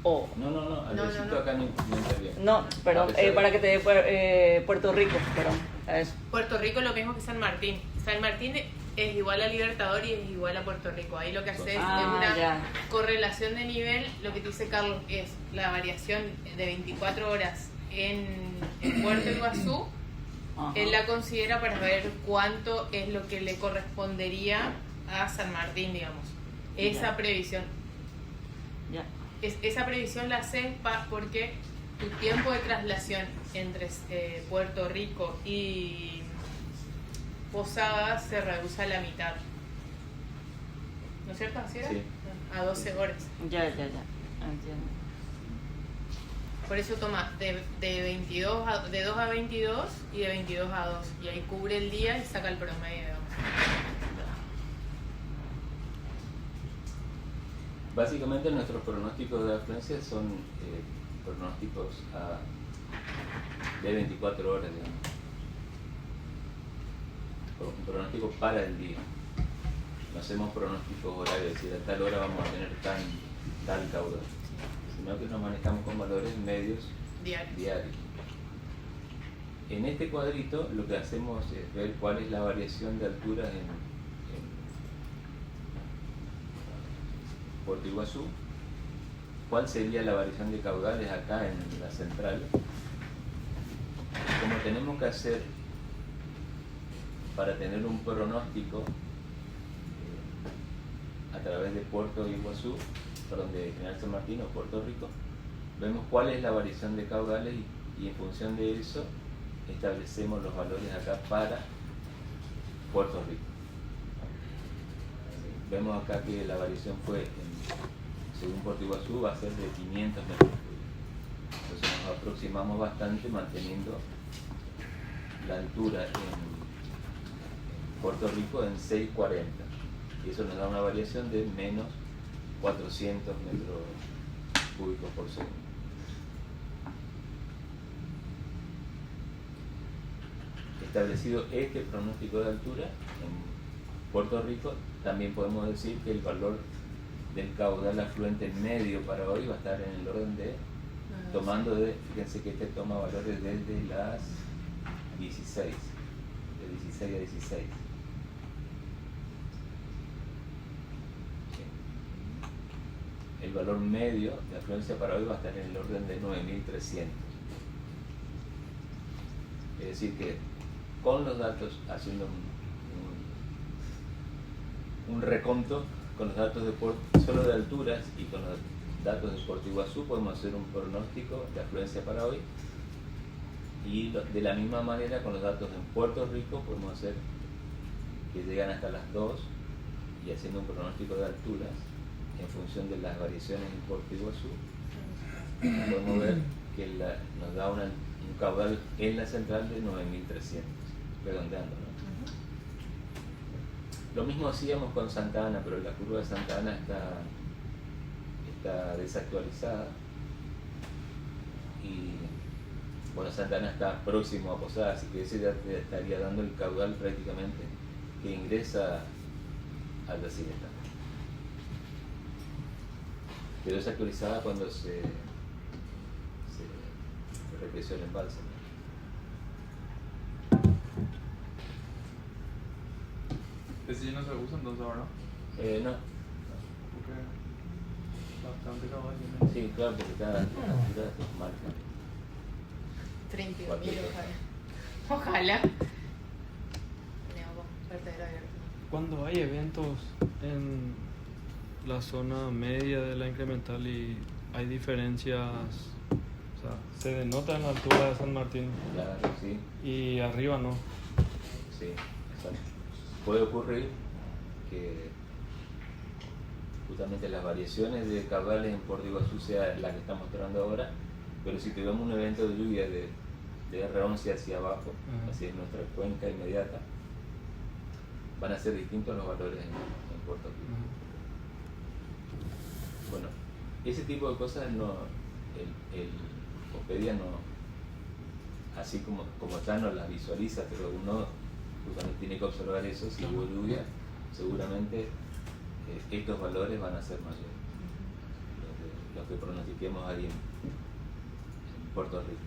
O No, Andresito no. acá no entra bien. no, perdón, A pesar de- para que te dé Puerto Rico, perdón. Eso. Puerto Rico es lo mismo que San Martín. San Martín es igual a Libertador y es igual a Puerto Rico. Ahí lo que haces es una ya. correlación de nivel. Lo que te dice Carlos es la variación de 24 horas en Puerto Iguazú. Ajá. Él la considera para ver cuánto es lo que le correspondería a San Martín, digamos. Esa Ya. previsión. Ya. Esa previsión la haces porque tu tiempo de traslación entre Puerto Rico y Posadas se reduce a la mitad. ¿No es cierto? ¿Así era? Sí. A 12 horas. Ya, entiendo. Por eso toma de 2 a 22 y de 22 a 2. Y ahí cubre el día y saca el promedio. Básicamente nuestros pronósticos de afluencia son pronósticos de 24 horas, digamos. Un pronóstico para el día. No hacemos pronósticos horarios, es decir, a tal hora vamos a tener tal caudal, sino que nos manejamos con valores medios diarios. En este cuadrito lo que hacemos es ver cuál es la variación de alturas en Puerto Iguazú, cuál sería la variación de caudales acá en la central. Como tenemos que hacer para tener un pronóstico a través de Puerto Iguazú, perdón, de General San Martín o Puerto Rico, vemos cuál es la variación de caudales y en función de eso establecemos los valores acá para Puerto Rico. Vemos acá que la variación fue, según Puerto Iguazú, va a ser de 500 metros cúbicos. Entonces nos aproximamos bastante manteniendo la altura en Puerto Rico en 640. Y eso nos da una variación de menos 400 metros cúbicos por segundo. Establecido este pronóstico de altura en Puerto Rico, también podemos decir que el valor del caudal afluente medio para hoy va a estar en el orden de, fíjense que este toma valores desde las 16, de 16 a 16. El valor medio de afluencia para hoy va a estar en el orden de 9300. Es decir que con los datos, haciendo un reconto con los datos solo de alturas y con los datos de Puerto Iguazú, podemos hacer un pronóstico de afluencia para hoy, y de la misma manera con los datos en Puerto Rico podemos hacer que llegan hasta las 2, y haciendo un pronóstico de alturas en función de las variaciones en Puerto Iguazú podemos ver que nos da un caudal en la central de 9300, redondeando, ¿no? Lo mismo hacíamos con Santa Ana, pero la curva de Santa Ana está desactualizada, y bueno, Santa Ana está próximo a Posada, así que ese ya te estaría dando el caudal prácticamente que ingresa al desierto. Quedó desactualizada cuando se recreció el embalse. ¿Ese ya no se usa entonces ahora? No. Porque bastante caballo. Sí, claro, porque cada altura se marca. 32.000, ojalá. Cuando hay eventos en la zona media de la incremental y hay diferencias, o sea, se denota en la altura de San Martín. Claro, sí. Y arriba no. Sí, exacto. Puede ocurrir que justamente las variaciones de caudales en Puerto Iguazú sea la que está mostrando ahora, pero si tuvimos un evento de lluvia de R11 hacia abajo, hacia nuestra cuenca inmediata, van a ser distintos los valores en Puerto Rico. Bueno, ese tipo de cosas no, el Cospedia no, así como tal no las visualiza, pero uno justamente tiene que observar eso. Si hubo lluvia, seguramente estos valores van a ser mayores, los que pronostiquemos ahí en Puerto Rico.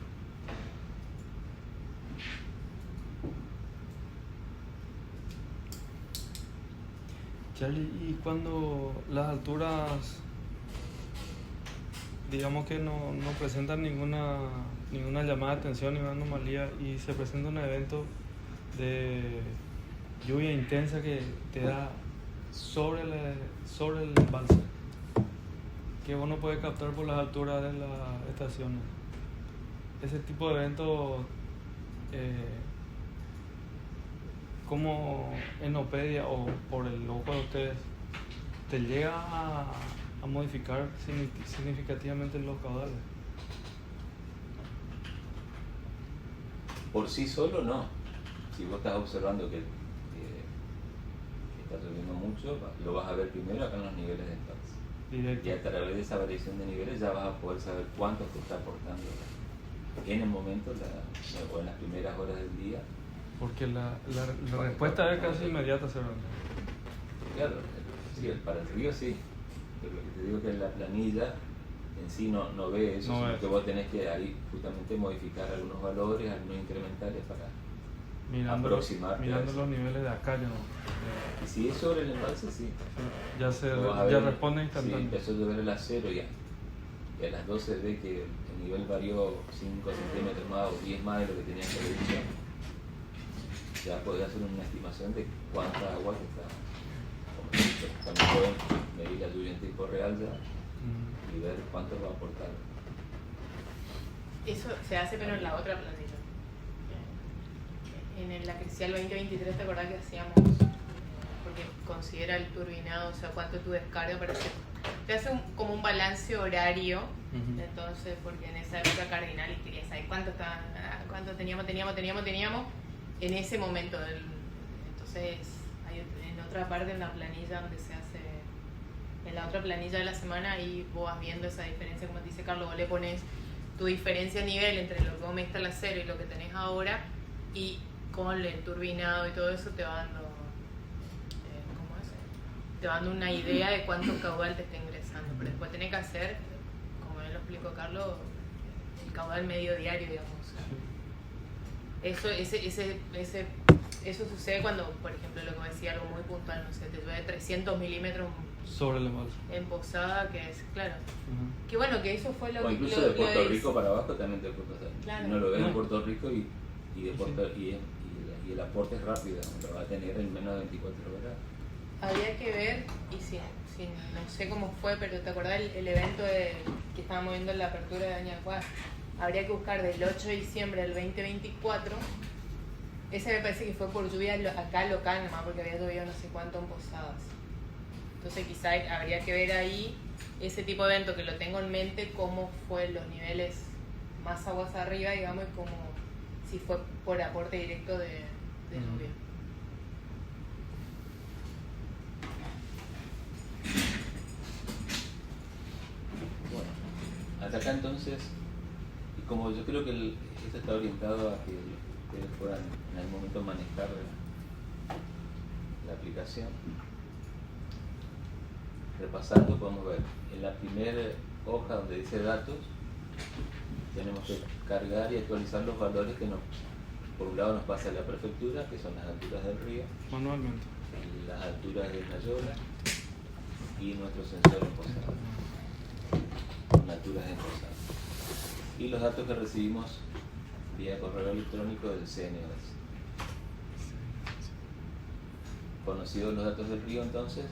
Charlie, y cuando las alturas, digamos que no presentan ninguna llamada de atención, ninguna anomalía, y se presenta un evento de lluvia intensa que te da sobre el embalse, que uno puede captar por las alturas de las estaciones, ese tipo de eventos, como en Opedia o por el ojo de ustedes, ¿te llega a modificar significativamente los caudales? por sí solo no. Si vos estás observando que está lloviendo mucho, lo vas a ver primero acá en los niveles de entonces. Directo. Y a través de esa variación de niveles ya vas a poder saber cuánto te está aportando en el momento o en las primeras horas del día. Porque la respuesta es casi inmediata, Sergio. Claro, sí, para el río sí, pero lo que te digo es que la planilla en sí no ve eso, sino que vos tenés que ahí justamente modificar algunos valores, algunos incrementales para aproximarte. Mirando los niveles de acá ya no. Y si es sobre el embalse, sí. Ya responde instantáneo. Sí, empezó a llover a las 0 y a las 12 ve que el nivel varió 5 centímetros más o 10 más de lo que tenía que haber dicho. Ya podés hacer una estimación de cuánta agua que está. También pueden medir la lluvia en tiempo real ya y ver cuánto va a aportar. Eso se hace pero en la otra planilla. En la Crecial 2023, ¿te acordás que hacíamos? Porque considera el turbinado, o sea, cuánto tu descarga para que te hace como un balance horario. Entonces, porque en esa época cardinal y quería saber cuánto teníamos en ese momento. Entonces, hay en otra parte en la planilla donde se hace, en la otra planilla de la semana, ahí vos vas viendo esa diferencia, como te dice Carlos, vos le pones tu diferencia a nivel entre lo que vos mediste a las 0 y lo que tenés ahora, y con el turbinado y todo eso te va dando te va dando una idea de cuánto caudal te está ingresando, pero después tenés que hacer, como bien lo explicó Carlos, el caudal medio diario, digamos. Eso sucede cuando, por ejemplo, lo que decía, algo muy puntual, no sé, te llueve 300 milímetros sobre el embalse en Posada, que es, claro, que bueno, que eso fue lo o que... incluso de Puerto Rico para abajo también te puede pasar. Claro. Uno lo ve en Puerto Rico y el aporte es rápido, lo va a tener en menos de 24 horas. Había que ver, y no sé cómo fue, pero ¿te acordás el evento que estábamos viendo en la apertura de Añacuá? Habría que buscar del 8 de diciembre del 2024. Ese me parece que fue por lluvia acá local nomás, porque había llovido no sé cuánto en Posadas. Entonces quizá habría que ver ahí ese tipo de evento, que lo tengo en mente, cómo fue los niveles más aguas arriba, digamos, y cómo, si fue por aporte directo de lluvia. Bueno, hasta acá entonces, y como yo creo que esto está orientado a que ustedes puedan en algún momento manejar la aplicación, repasando podemos ver en la primera hoja donde dice datos, tenemos que cargar y actualizar los valores que por un lado nos pasa la prefectura, que son las alturas del río, manualmente, las alturas de Nayola y nuestro sensor en Posada, con alturas en Posada, y los datos que recibimos vía correo electrónico del CNOS. Conocidos los datos del río, entonces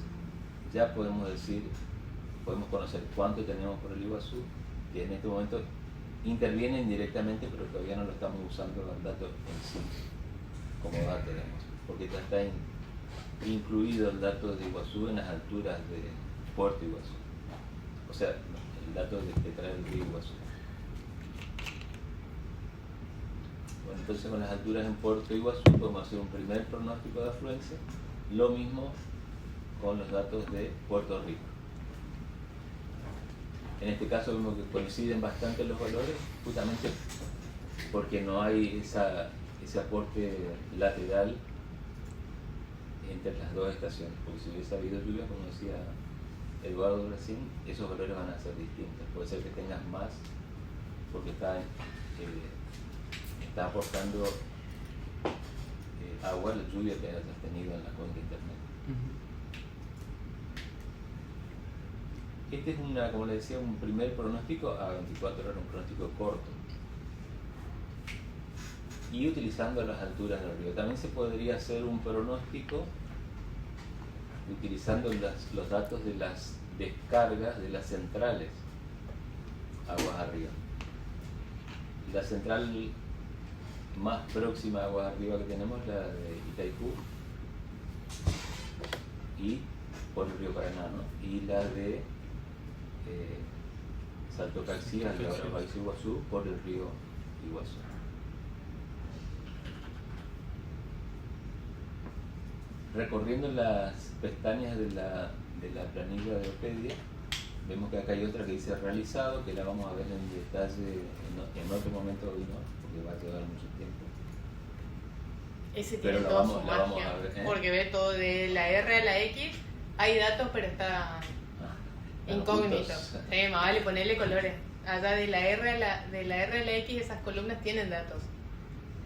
ya podemos conocer cuánto tenemos por el Iguazú, que en este momento intervienen directamente, pero todavía no lo estamos usando el dato en sí como dato, digamos, porque ya está incluido el dato de Iguazú en las alturas de Puerto Iguazú, o sea, el dato que trae el río Iguazú. Bueno, entonces con las alturas en Puerto Iguazú podemos hacer un primer pronóstico de afluencia, lo mismo con los datos de Puerto Rico. En este caso vemos que coinciden bastante los valores, justamente porque no hay ese aporte lateral entre las dos estaciones, porque si hubiese habido lluvia, como decía Eduardo recién, esos valores van a ser distintos. Puede ser que tengas más porque está aportando agua la lluvia que hayas tenido en la cuenca interna. Este es como le decía, un primer pronóstico a 24 horas, un pronóstico corto. Y utilizando las alturas del río. También se podría hacer un pronóstico utilizando los datos de las descargas de las centrales aguas arriba. La central más próxima a aguas arriba que tenemos es la de Itaipú y por el río Paraná, ¿no? Y la de Salto Calcía, y ahora Iguazú por el río Iguazú. recorriendo las pestañas de la planilla de Opedia, vemos que acá hay otra que dice realizado, que la vamos a ver en detalle en otro momento hoy, ¿no? Porque va a llevar mucho tiempo. Ese Pero tiene la toda vamos- su la vamos magia, a ver, ¿eh? porque ve todo de la R a la X, hay datos pero está incógnito. Ocultos. Más vale ponerle colores. Allá de la R a la X esas columnas tienen datos.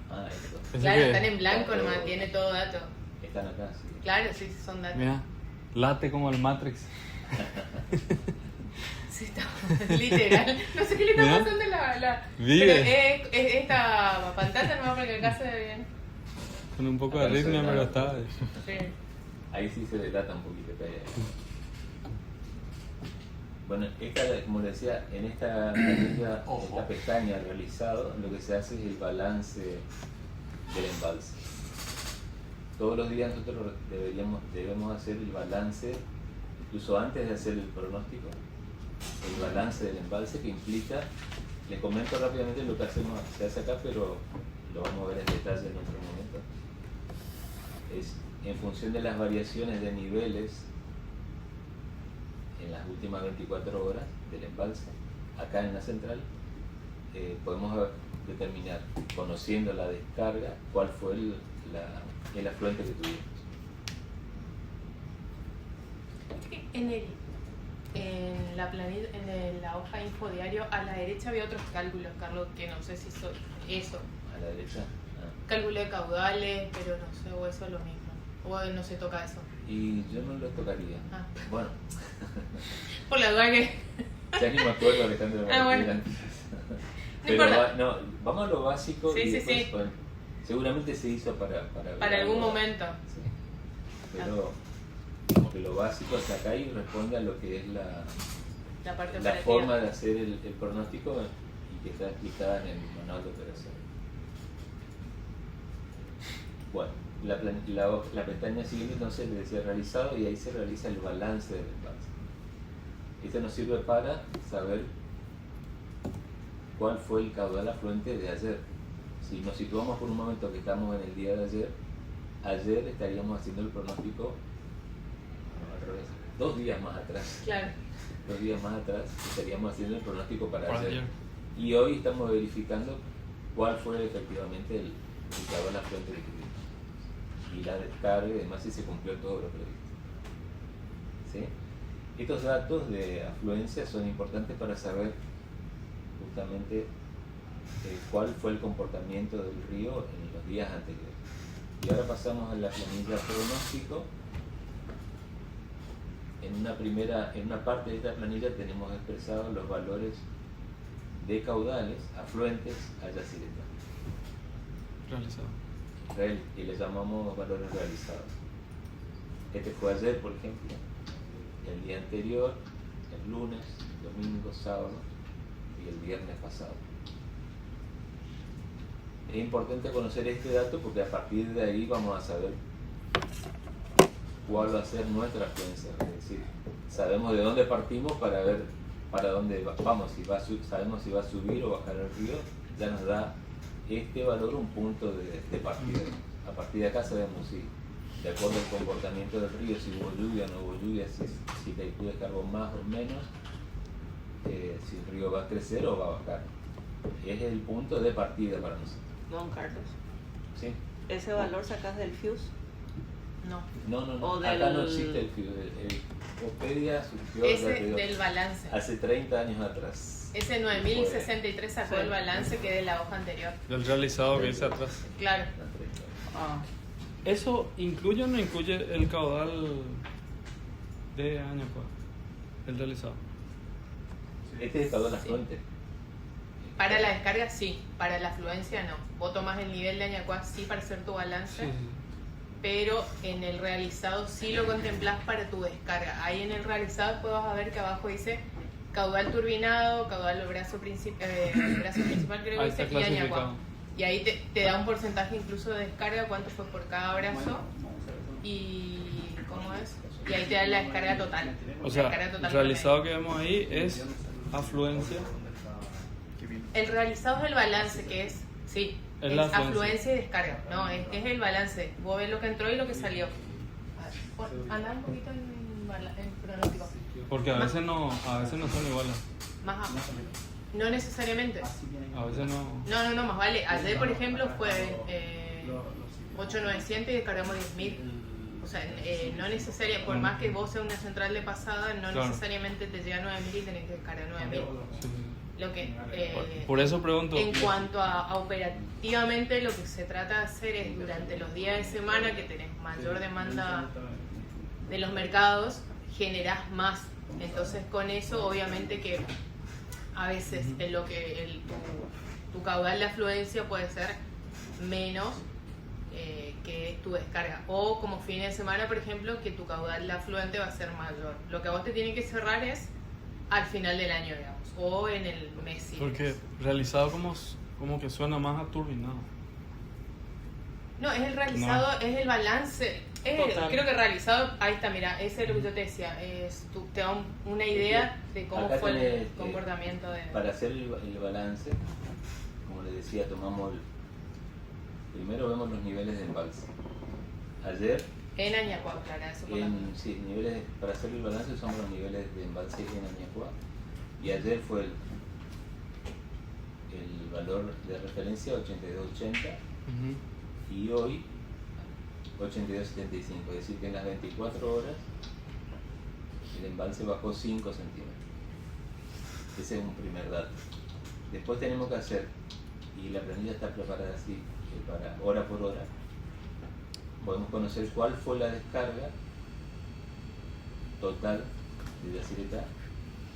Ah, esto. Pensé Claro, que- están en blanco Datos. nomás, tiene todo dato. Están acá, sí. Claro, sí, son datos. Mira, late como el Matrix. Sí, está literal. No sé qué le está Mira. pasando a la... Vive. Pero es esta pantalla nomás para que acá se ve bien. Con un poco de Acá no se ve arritmia, pero nada. está. Sí. Ahí sí se delata un poquito que hay ahí. Bueno, como les decía, en esta planilla, Ojo. esta pestaña realizado, lo que se hace es el balance del embalse. Todos los días nosotros debemos hacer el balance, incluso antes de hacer el pronóstico, el balance del embalse, que implica, les comento rápidamente lo que se hace acá, pero lo vamos a ver en detalle en otro momento. Es en función de las variaciones de niveles en las últimas 24 horas del embalse, acá en la central, podemos determinar, conociendo la descarga, cuál fue el afluente que tuvimos. En la planilla, en la hoja info diario, a la derecha había otros cálculos, Carlos, que no sé si son eso. A la derecha. Cálculo de caudales, pero no sé, o eso es lo mismo. O no se toca eso. Y yo no lo tocaría. Ah. Bueno, Por la duda que... ya ni me acuerdo, Alejandro. Ah, bueno. Pero importa. no, vamos a lo básico Sí, y sí, después, sí. bueno, seguramente se hizo para Para algún algo. momento. Sí. Pero como que lo básico es acá y responde a lo que es La parte la operativa. forma de hacer el pronóstico y que está explicada en el manual de operación. Bueno, la pestaña siguiente entonces le decía realizado y ahí se realiza el balance del embalse. Esto nos sirve para saber cuál fue el caudal afluente de ayer. Si nos situamos por un momento que estamos en el día de ayer estaríamos haciendo el pronóstico al revés, 2 días más atrás. Claro. 2 días más atrás estaríamos haciendo el pronóstico para Para ayer. ayer. Y hoy estamos verificando cuál fue efectivamente el caudal afluente que tuvimos. Y la descarga y demás si se cumplió todo lo previsto. ¿Sí? Estos datos de afluencia son importantes para saber justamente cuál fue el comportamiento del río en los días anteriores. Y ahora pasamos a la planilla pronóstico. En una parte de esta planilla tenemos expresados los valores de caudales afluentes a Yacyretá. Realizado. Y le llamamos valores realizados. Este fue ayer, por ejemplo, el día anterior, el lunes, domingo, sábado y el viernes pasado. Es importante conocer este dato porque a partir de ahí vamos a saber cuál va a ser nuestra afluencia. Es decir, sabemos de dónde partimos para ver para dónde vamos. Sabemos si va a subir o bajar el río, ya nos da este valor un punto de partida. A partir de acá sabemos si, de acuerdo al comportamiento del río, si hubo lluvia o no hubo lluvia, si Itaipú descargó más o menos, si el río va a crecer o va a bajar. Es el punto de partida para nosotros. Don Carlos, ¿Sí? ¿ese valor sacas del FUSE? No. No. O Acá del- no existe el FIU. El Opedia surgió ya te Ese digo, del balance. hace 30 años atrás. Ese 9063 sacó Sí. el balance que de la hoja anterior. Del realizado que dice atrás. Claro. Ah, ¿Eso incluye o no incluye el caudal de Añacua? El realizado. Este es el caudal Sí. afluente. Para la descarga sí, para la afluencia no. Vos tomás el nivel de Añacuá sí para hacer tu balance, Sí. pero en el realizado sí lo contemplás para tu descarga. Ahí en el realizado después vas a ver que abajo dice caudal turbinado, caudal brazo principal creo que Ahí dice, está y Añacuá. clasificado. Y ahí te da un porcentaje incluso de descarga, cuánto fue por cada brazo y cómo es. Y ahí te da la descarga total. O sea, La descarga total el realizado que vemos ahí es afluencia. El realizado es el balance, que es, sí, Es es la afluencia. afluencia Y descarga. No, es el balance. Vos ves lo que entró y lo que salió. Anda un poquito en pronóstico. Porque a veces no son iguales. Más abajo. No necesariamente. A veces no. No, más vale. Ayer, por ejemplo, fue 8.900 y descargamos 10.000. O sea, no necesariamente, por más que vos seas una central de pasada, no Claro. necesariamente te llega 9.000 y tenés que descargar 9.000. Sí. Lo que, Por eso pregunto. en cuanto a operativamente, lo que se trata de hacer es durante los días de semana que tenés mayor demanda de los mercados, generás más. Entonces, con eso, obviamente que a veces tu caudal de afluencia puede ser menos que tu descarga. O como fines de semana, por ejemplo, que tu caudal de afluente va a ser mayor. Lo que a vos te tiene que cerrar es al final del año, digamos, o en el mes siguiente. Porque realizado como que suena más a turbinado. No, es el realizado, es el balance. Total. Creo que realizado, ahí está, mira, ese es lo que yo te decía. Te da una idea de cómo Acá fue el tenés, comportamiento de... Para hacer el balance, como les decía, primero vemos los niveles de embalse. Ayer, En Añacuá, claro, eso por para hacer el balance usamos los niveles de embalse en Añacuá. Y ayer fue el valor de referencia 82.80 y hoy 82.75. Es decir, que en las 24 horas el embalse bajó 5 centímetros. Ese es un primer dato. Después tenemos que hacer, y la planilla está preparada así, para hora por hora, podemos conocer cuál fue la descarga total de Yacyretá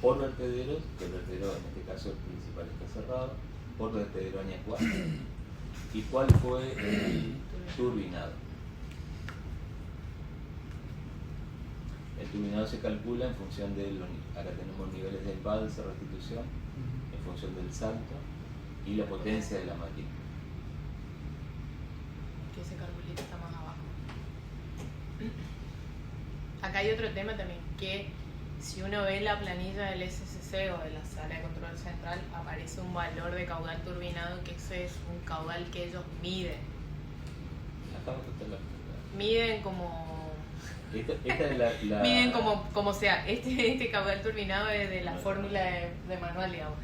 por vertederos, que el vertedero en este caso el principal está cerrado, por vertedero Añacuá, y cuál fue el turbinado. El turbinado se calcula en función de acá tenemos niveles de embalse, restitución, en función del salto y la potencia de la máquina. que ese carbolito está más abajo. Acá hay otro tema también, que si uno ve la planilla del SCC o de la sala de control central, aparece un valor de caudal turbinado, que ese es un caudal que ellos miden. Acá va a estar Miden como... esta es la... Miden como sea. Este caudal turbinado es de la fórmula de manual, digamos.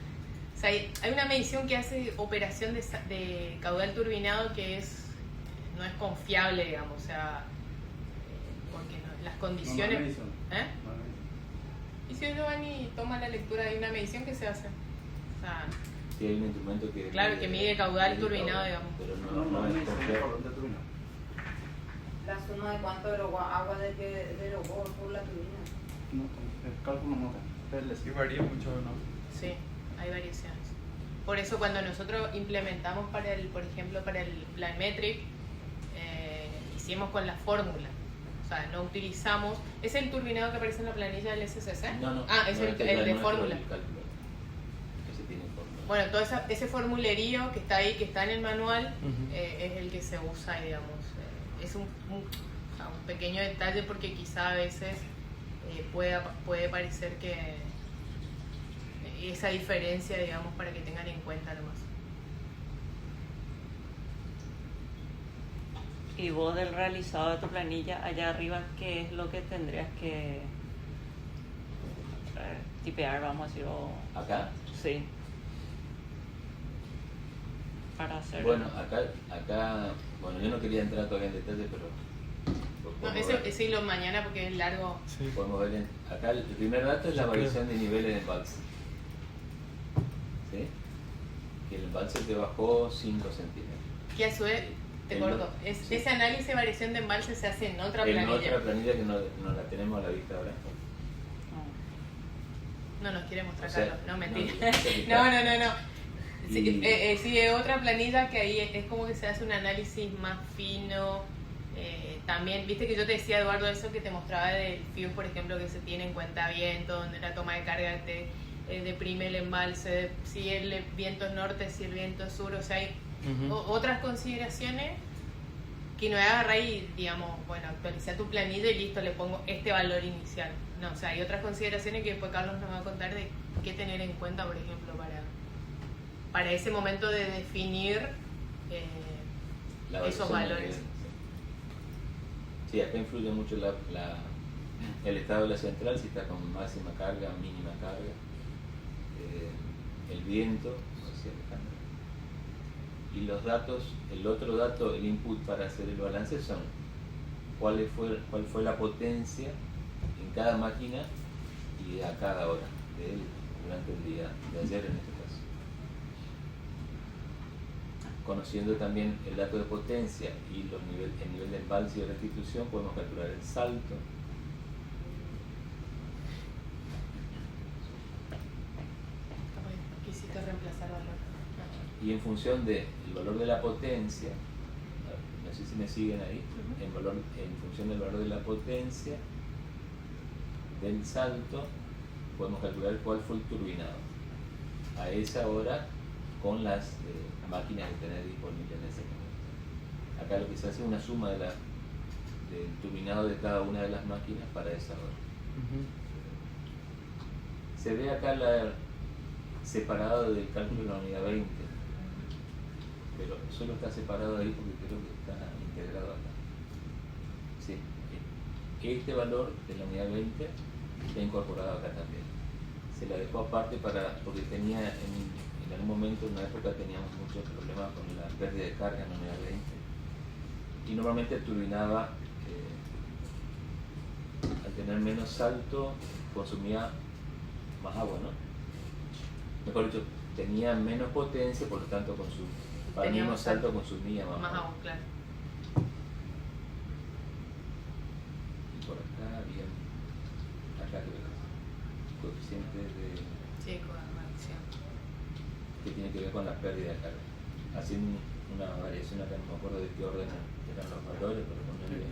O sea, hay una medición que hace operación de caudal turbinado que no es confiable, digamos. O sea, porque las condiciones... ¿Eh? Y si uno va y toma la lectura, hay una medición que se hace. O sea, Sí, hay un instrumento que... claro, que mide caudal turbinado, digamos. Pero no es confiable. La suma de cuánto agua derogó por la turbina. No, el cálculo no. Sí, varía mucho, ¿no? Sí, hay variaciones. Por eso cuando nosotros implementamos por ejemplo, para el Planmetric, hicimos con la fórmula. O sea, no utilizamos... ¿Es el turbinado que aparece en la planilla del SCC? No. Ah, es no, el este de nuestro, fórmula. el cálculo. Ese tiene fórmula. Bueno, todo ese formulerío que está ahí, que está en el manual, Ujú. es el que se usa, digamos. Es un pequeño detalle porque quizá a veces puede parecer que esa diferencia, digamos, para que tengan en cuenta nomás. Y vos del realizado de tu planilla, allá arriba, ¿qué es lo que tendrías que tipear, vamos a decir? ¿Acá? Sí. Para hacer... Bueno, acá, bueno, yo no quería entrar todavía en detalle, pero... No, podemos ver. ese hilo mañana porque es largo. Sí. Podemos ver acá el primer dato es la variación de niveles de embalse. ¿Sí? Que el embalse te bajó 5 centímetros. Que a su vez, te corto, Sí. ese análisis de variación de embalse se hace en otra En planilla. otra planilla que no la tenemos a la vista ahora. No nos quiere mostrar, O sea, Carlos, no, mentira. no, No. Sí, Y- sí, es otra planilla que ahí es como que se hace un análisis más fino. También, viste que yo te decía, Eduardo, eso que te mostraba del FIU, por ejemplo, que se tiene en cuenta viento, donde la toma de carga te deprime el embalse, si el viento es norte, si el viento es sur, o sea, hay Ujú. otras consideraciones que no es agarrar y, digamos, bueno, actualizar tu planilla y listo, le pongo este valor inicial. No, o sea, hay otras consideraciones que después Carlos nos va a contar de qué tener en cuenta, por ejemplo, para ese momento de definir la esos variación de valores. niveles, Sí, acá influye mucho el estado de la central, si está con máxima carga, mínima carga, el viento, como decía Alejandro. Y los datos, el otro dato, el input para hacer el balance son cuál fue la potencia en cada máquina y a cada hora durante el día de ayer en este caso. Conociendo también el dato de potencia y el nivel de embalse y de restitución, podemos calcular el salto. Quisiste reemplazar valor. Y en función del valor de la potencia, no sé si me siguen ahí, en función del valor de la potencia del salto, podemos calcular cuál fue el turbinado a esa hora con las máquinas que tenés disponibles en ese momento. Acá lo que se hace es una suma del turbinado de cada una de las máquinas para esa hora. Se ve acá separado del cálculo de la unidad 20, pero solo está separado ahí porque creo que está integrado acá. Sí. Este valor de la unidad 20 está incorporado acá también. Se la dejó aparte porque tenía en algún momento, en una época, teníamos muchos problemas con la pérdida de carga en la unidad 20 y normalmente turbinaba, al tener menos salto, consumía más agua, ¿no? Mejor dicho, tenía menos potencia, por lo tanto para el mismo salto consumía más agua. Agua, claro. Y por acá había, creo que coeficientes de... Sí, con la variación. Que tiene que ver con la pérdida de carga. Haciendo una variación acá, no me acuerdo de qué orden eran los valores, pero ponerle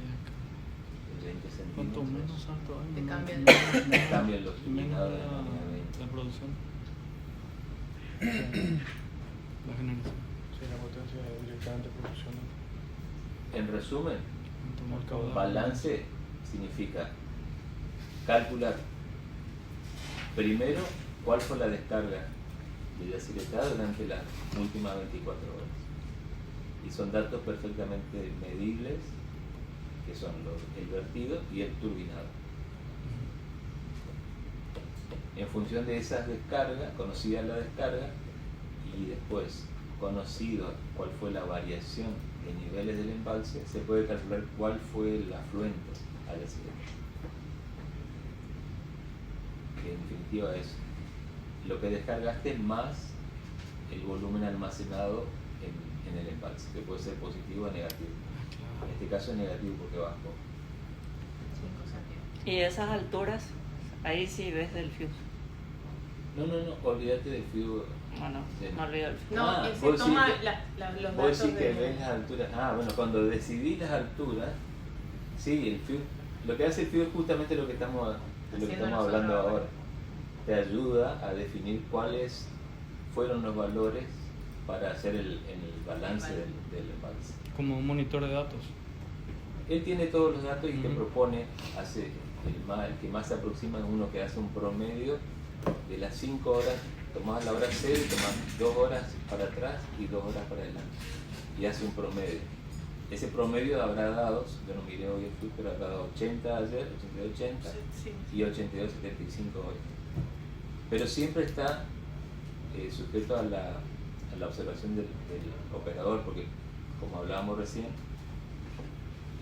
20 centímetros. Cuanto menos salto hay, Te cambian. Cambian los menos turbinados de la unidad 20. la producción. La generación. Sí, la potencia directamente proporciona. En resumen, Cuanto más caudal. balance significa calcular primero cuál fue la descarga de yacyretá durante las últimas 24 horas. Y son datos perfectamente medibles, que son el vertido y el turbinado. En función de esas descargas, conocida la descarga, y después conocido cuál fue la variación de niveles del embalse, se puede calcular cuál fue el afluente al yacyretá. Que en definitiva es lo que descargaste más el volumen almacenado en el embalse, que puede ser positivo o negativo. En este caso es negativo porque bajó. 5 centímetros. Y esas alturas, ahí sí ves del fuse. No, olvídate del flujo. Bueno, Sí. me olvido del fuse. No, Ah, se vos toma decís los Vos datos decís que de... ves las alturas. Bueno, cuando decidí las alturas, sí, el FIU, lo que hace el FIU es justamente lo que estamos Haciendo hablando nosotros ahora. Te ayuda a definir cuáles fueron los valores para hacer el balance del embalse. Como un monitor de datos. Él tiene todos los datos y te Ujú. propone, el que más se aproxima es uno que hace un promedio de las 5 horas, tomás la hora 0 y tomás 2 horas para atrás y 2 horas para adelante. Y hace un promedio. Ese promedio habrá dado, yo no miré hoy el FIU, pero habrá dado 80 ayer, 82-80 Sí. y 82-75 hoy. Pero siempre está sujeto a la observación del operador, porque como hablábamos recién,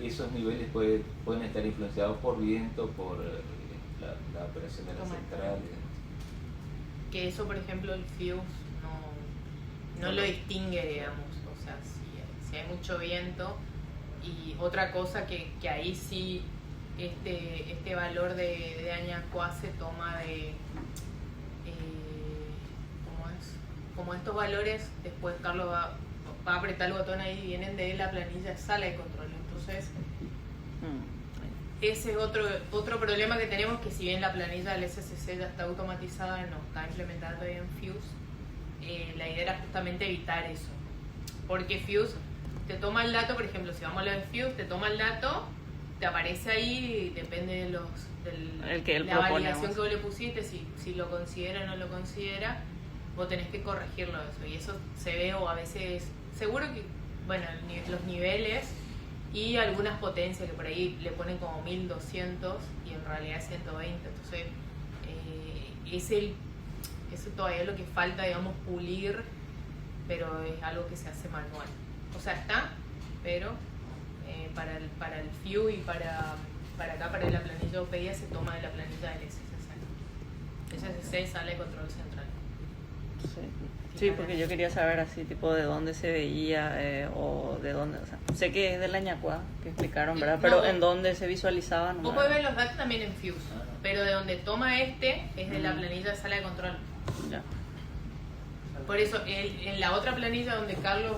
esos niveles pueden estar influenciados por viento, por la operación de la Toma. central. Que eso, por ejemplo, el fuse no lo distingue, digamos. O sea, si hay mucho viento. Y otra cosa que ahí sí este valor de Añascoa se toma de... ¿cómo es? Como estos valores, después Carlos va a apretar el botón ahí, vienen de la planilla sala de control. Entonces, ese es otro problema que tenemos, que si bien la planilla del SCC ya está automatizada y no está implementada todavía en Fuse, la idea era justamente evitar eso. Porque Fuse te toma el dato, por ejemplo, si vamos a lo de Fuse, te toma el dato, te aparece ahí, depende de la validación que vos le pusiste, si lo considera o no lo considera, vos tenés que corregirlo eso. Y eso se ve, o a veces, seguro que, bueno, los niveles y algunas potencias que por ahí le ponen como 1200 y en realidad es 120. Entonces eso todavía es lo que falta, digamos, pulir, pero es algo que se hace manual. O sea, está, pero para el FIU y para acá, para la planilla OPEIA, se toma de la planilla del SSC. SSC sale de control central. Sí, porque yo quería saber así, tipo, de dónde se veía o de dónde, o sea, sé que es de la ñacua, que explicaron, ¿verdad? No, pero en dónde se visualizaban. Vos podés ver los datos también en FIUS, pero de donde toma es de la planilla de sala de control. Ya. Por eso, en la otra planilla donde Carlos,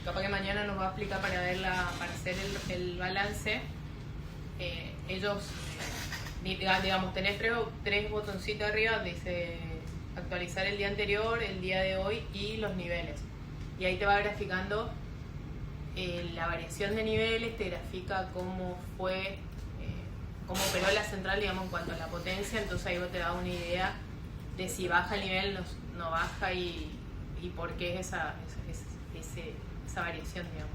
capaz que mañana nos va a explicar para hacer el balance, ellos, digamos, tenés tres botoncitos arriba, dice actualizar el día anterior, el día de hoy y los niveles. Y ahí te va graficando la variación de niveles, te grafica cómo fue, cómo operó la central, digamos, en cuanto a la potencia. Entonces ahí vos te da una idea de si baja el nivel, no baja y por qué es esa variación, digamos.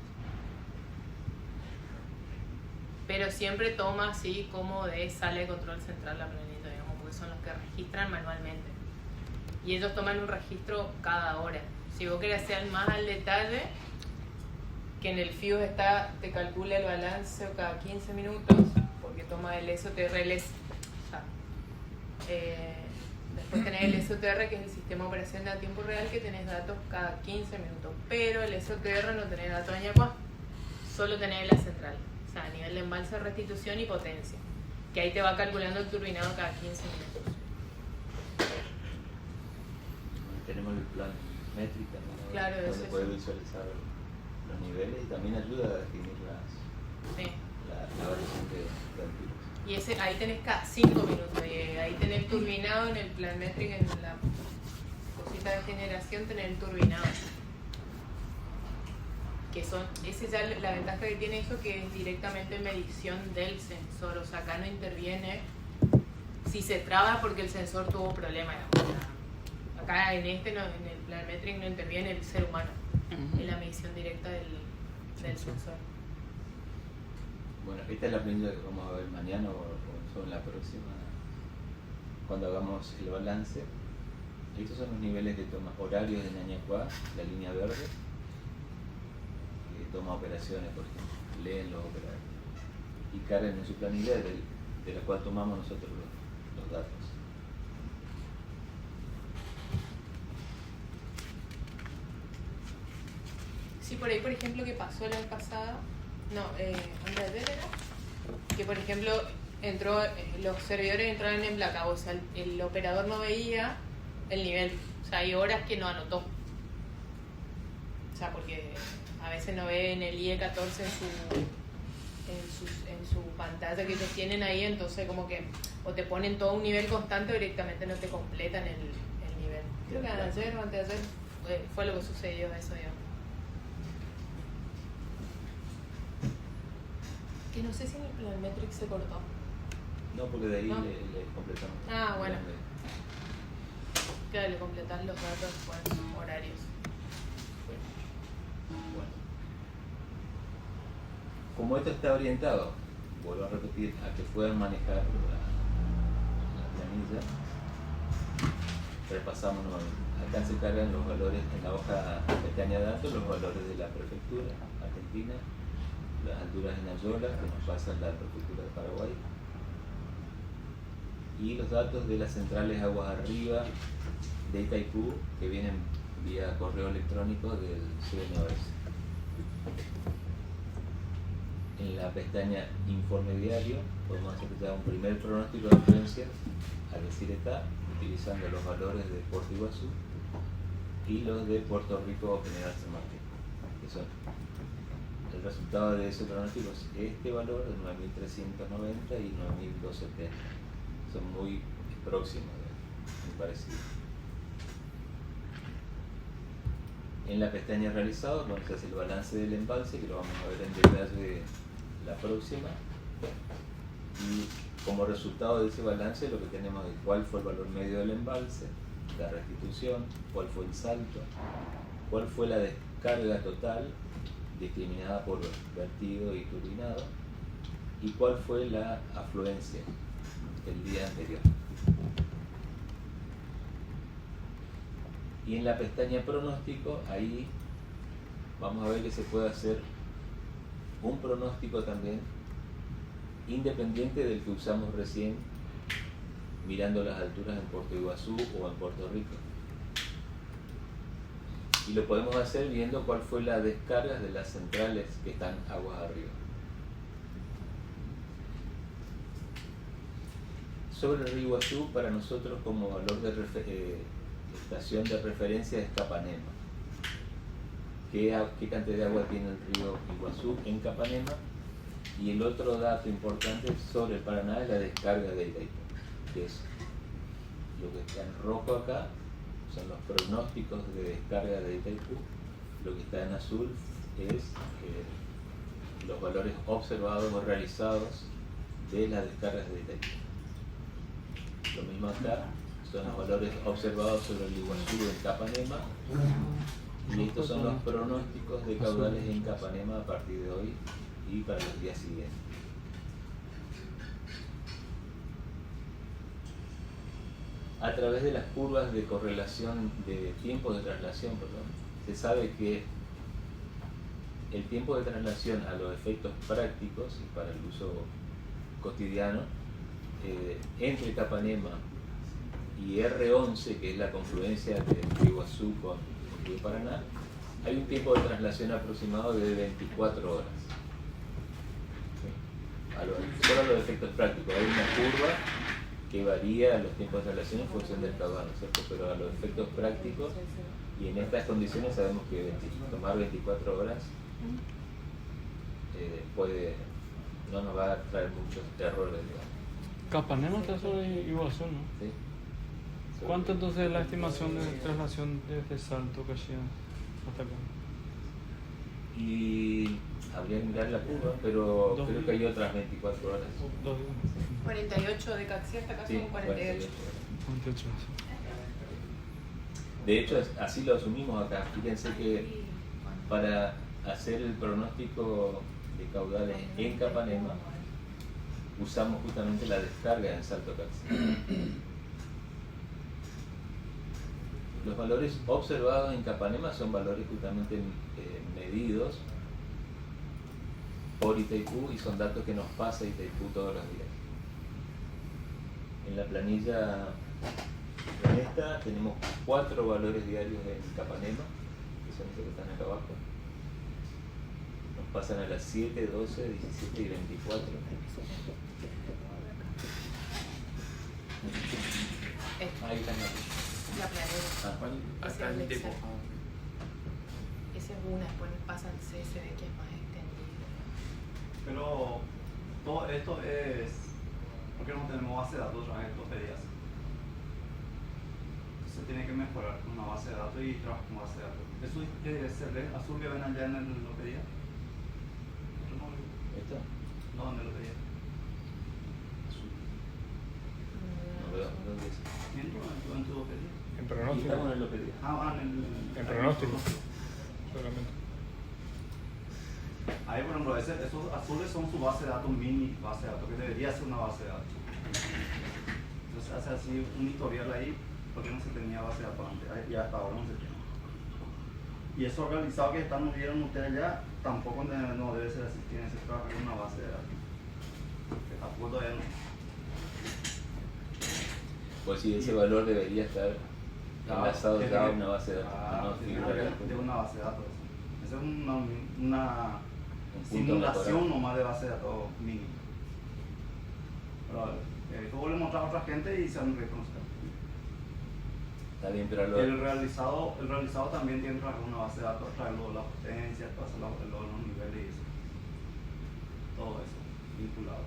Pero siempre toma así como de sala de control central la planeta, digamos, porque son los que registran manualmente. Y ellos toman un registro cada hora. Si vos querés hacer más al detalle, que en el FIUS te calcula el balance cada 15 minutos, porque toma el SOTR, después tenés el SOTR, que es el sistema de operación a tiempo real, que tenés datos cada 15 minutos. Pero el SOTR no tenés datos de ñacua, solo tenés la central. O sea, a nivel de embalse, restitución y potencia. Que ahí te va calculando el turbinado cada 15 minutos. Tenemos el plan métrico, ¿no? Claro, donde eso puede sí. visualizar los niveles y también ayuda a definir Sí. la variación de alturas. Y ahí tenés cada 5 minutos. Y ahí tenés el turbinado en el plan métrico, en la cosita de generación tenés el turbinado. Que esa ya la ventaja que tiene eso, que es directamente medición del sensor. O sea, acá no interviene si se traba porque el sensor tuvo problemas. Acá en el plan métrico no interviene el ser humano en la medición directa del sensor. Bueno, esta es la planilla que vamos a ver mañana o en la próxima, cuando hagamos el balance. Estos son los niveles de toma horarios de ñañacuá, la línea verde, que toma operaciones, por ejemplo, leen los operarios. Y Karen en su planilla de la cual tomamos nosotros los datos. Sí, por ahí, por ejemplo, que pasó la vez pasada, antes de ayer era, que por ejemplo los servidores entraron en blackout, o sea, el operador no veía el nivel, o sea, hay horas que no anotó. O sea, porque a veces no ve en el IE14 en su pantalla que ellos tienen ahí, entonces como que o te ponen todo un nivel constante o directamente no te completan el nivel. Creo que ayer o antes de ayer fue lo que sucedió eso, digamos. Que no sé si en el Planimetric se cortó. No, porque de ahí ¿No? le completamos. Ah, bueno. Claro, le completas los datos con horarios. Bueno. Como esto está orientado, vuelvo a repetir, a que puedan manejar la planilla, repasamos nuevamente. Acá se cargan los valores en la hoja pestaña de datos, los valores de la prefectura argentina, las alturas en Ayola, que nos pasan la prefectura de Paraguay, y los datos de las centrales aguas arriba de Itaipú, que vienen vía correo electrónico del CNOS. En la pestaña Informe Diario podemos hacer ya un primer pronóstico de influencia al decir está, utilizando los valores de Puerto Iguazú y los de Puerto Rico General San Martín, que son el resultado de ese pronóstico es este valor de 9.390 y 9.270. Son muy próximos, muy parecidos. En la pestaña realizado, bueno, se hace el balance del embalse, que lo vamos a ver en detalle la próxima. Y como resultado de ese balance, lo que tenemos es cuál fue el valor medio del embalse, la restitución, cuál fue el salto, cuál fue la descarga total discriminada por vertido y turbinado, y cuál fue la afluencia el día anterior. Y en la pestaña pronóstico, ahí vamos a ver que se puede hacer un pronóstico también independiente del que usamos recién mirando las alturas en Puerto Iguazú o en Puerto Rico. Y lo podemos hacer viendo cuál fue la descarga de las centrales que están aguas arriba. Sobre el río Iguazú, para nosotros como valor de estación de referencia es Capanema. ¿Qué cantidad de agua tiene el río Iguazú en Capanema? Y el otro dato importante sobre el Paraná es la descarga de Itaipú, que es lo que está en rojo acá, son los pronósticos de descarga de Itaipú. Lo que está en azul es los valores observados o realizados de las descargas de Itaipú. Lo mismo acá, son los valores observados sobre el Iguazú en Capanema, y estos son los pronósticos de caudales en Capanema a partir de hoy y para los días siguientes. A través de las curvas de correlación de tiempo de traslación, se sabe que el tiempo de traslación a los efectos prácticos y para el uso cotidiano entre Capanema y R11, que es la confluencia de Iguazú con el río Paraná, hay un tiempo de traslación aproximado de 24 horas. Solo a los efectos prácticos. Hay una curva que varía los tiempos de traslación en función del caudal, ¿no es cierto? Pero a los efectos prácticos, y en estas condiciones sabemos que tomar 24 horas no nos va a traer muchos errores, digamos. Capanema está sobre Iguazú, ¿no? ¿Sí? ¿Cuánto entonces es la estimación de traslación desde Salto Caxias hasta acá? Y habría que mirar la curva, pero creo que hay otras 24 horas. 2 días. 48 de Caxias hasta acá Sí, son 48. 48 horas. De hecho, así lo asumimos acá. Fíjense que para hacer el pronóstico de caudales en Capanema, usamos justamente la descarga en Salto Caxias. Los valores observados en Capanema son valores justamente medidos por Itaipú y son datos que nos pasa Itaipú todos los días. En la planilla, en esta, tenemos 4 valores diarios en Capanema, que son estos que están acá abajo. Nos pasan a las 7, 12, 17 y 24. Ahí están aquí. La planera. Acá el tipo. Esa es una, después pasa el CSV que es más extendido. Pero todo esto es porque no tenemos base de datos en estos días. Se tiene que mejorar una base de datos y trabajar con base de datos. ¿Eso es el azul que ven allá en el Lopedia? ¿Esto? No, en el Lopedia. No veo, no veo eso. ¿En tu Lopedia? En Aquí pronóstico. estamos en el Lopedia. En pronóstico. Solamente. Ahí, por ejemplo, esos azules son su base de datos, mini base de datos, que debería ser una base de datos. Entonces hace así un historial ahí, porque no se tenía base de datos antes, y hasta ahora no se tiene. Y eso organizado que vieron ustedes allá, tampoco no debe ser así, tiene que ser trabajar con una base de datos. Que tampoco todavía no. Pues sí, ese valor debería estar enlazado ya a una base de datos. Tiene que ver de una base de datos. Esa es una Un punto simulación mejorado. nomás de base de datos mínimo. Pero luego le mostramos a otra gente y se han reconocido. Está bien, pero El realizado también tiene que traer una base de datos, traer la potencia, los niveles y eso. Todo eso, vinculado.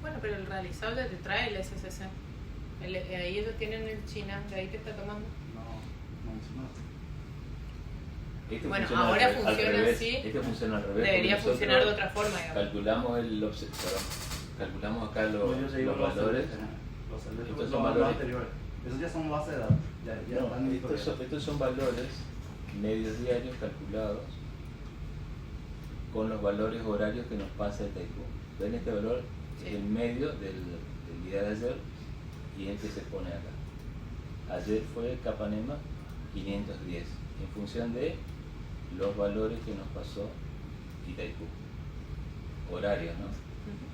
Bueno, pero el realizado ya te trae el SCC. Ahí ellos tienen el China, de ahí te está tomando. No funciona así. Este Bueno, funciona ahora al funciona revés. así. Este funciona al revés. Debería porque funcionar de nosotros otra forma, digamos. calculamos acá los Los valores. Estos son los valores. anteriores. Esos ya son base de datos. Ya No, están en estos son valores medios diarios calculados con los valores horarios que nos pasa el Taikú. ¿Ven este valor? Sí. Es el medio del día de ayer y el que se pone acá. Ayer fue Capanema 510, en función de los valores que nos pasó Itaipú. Horarios, ¿no?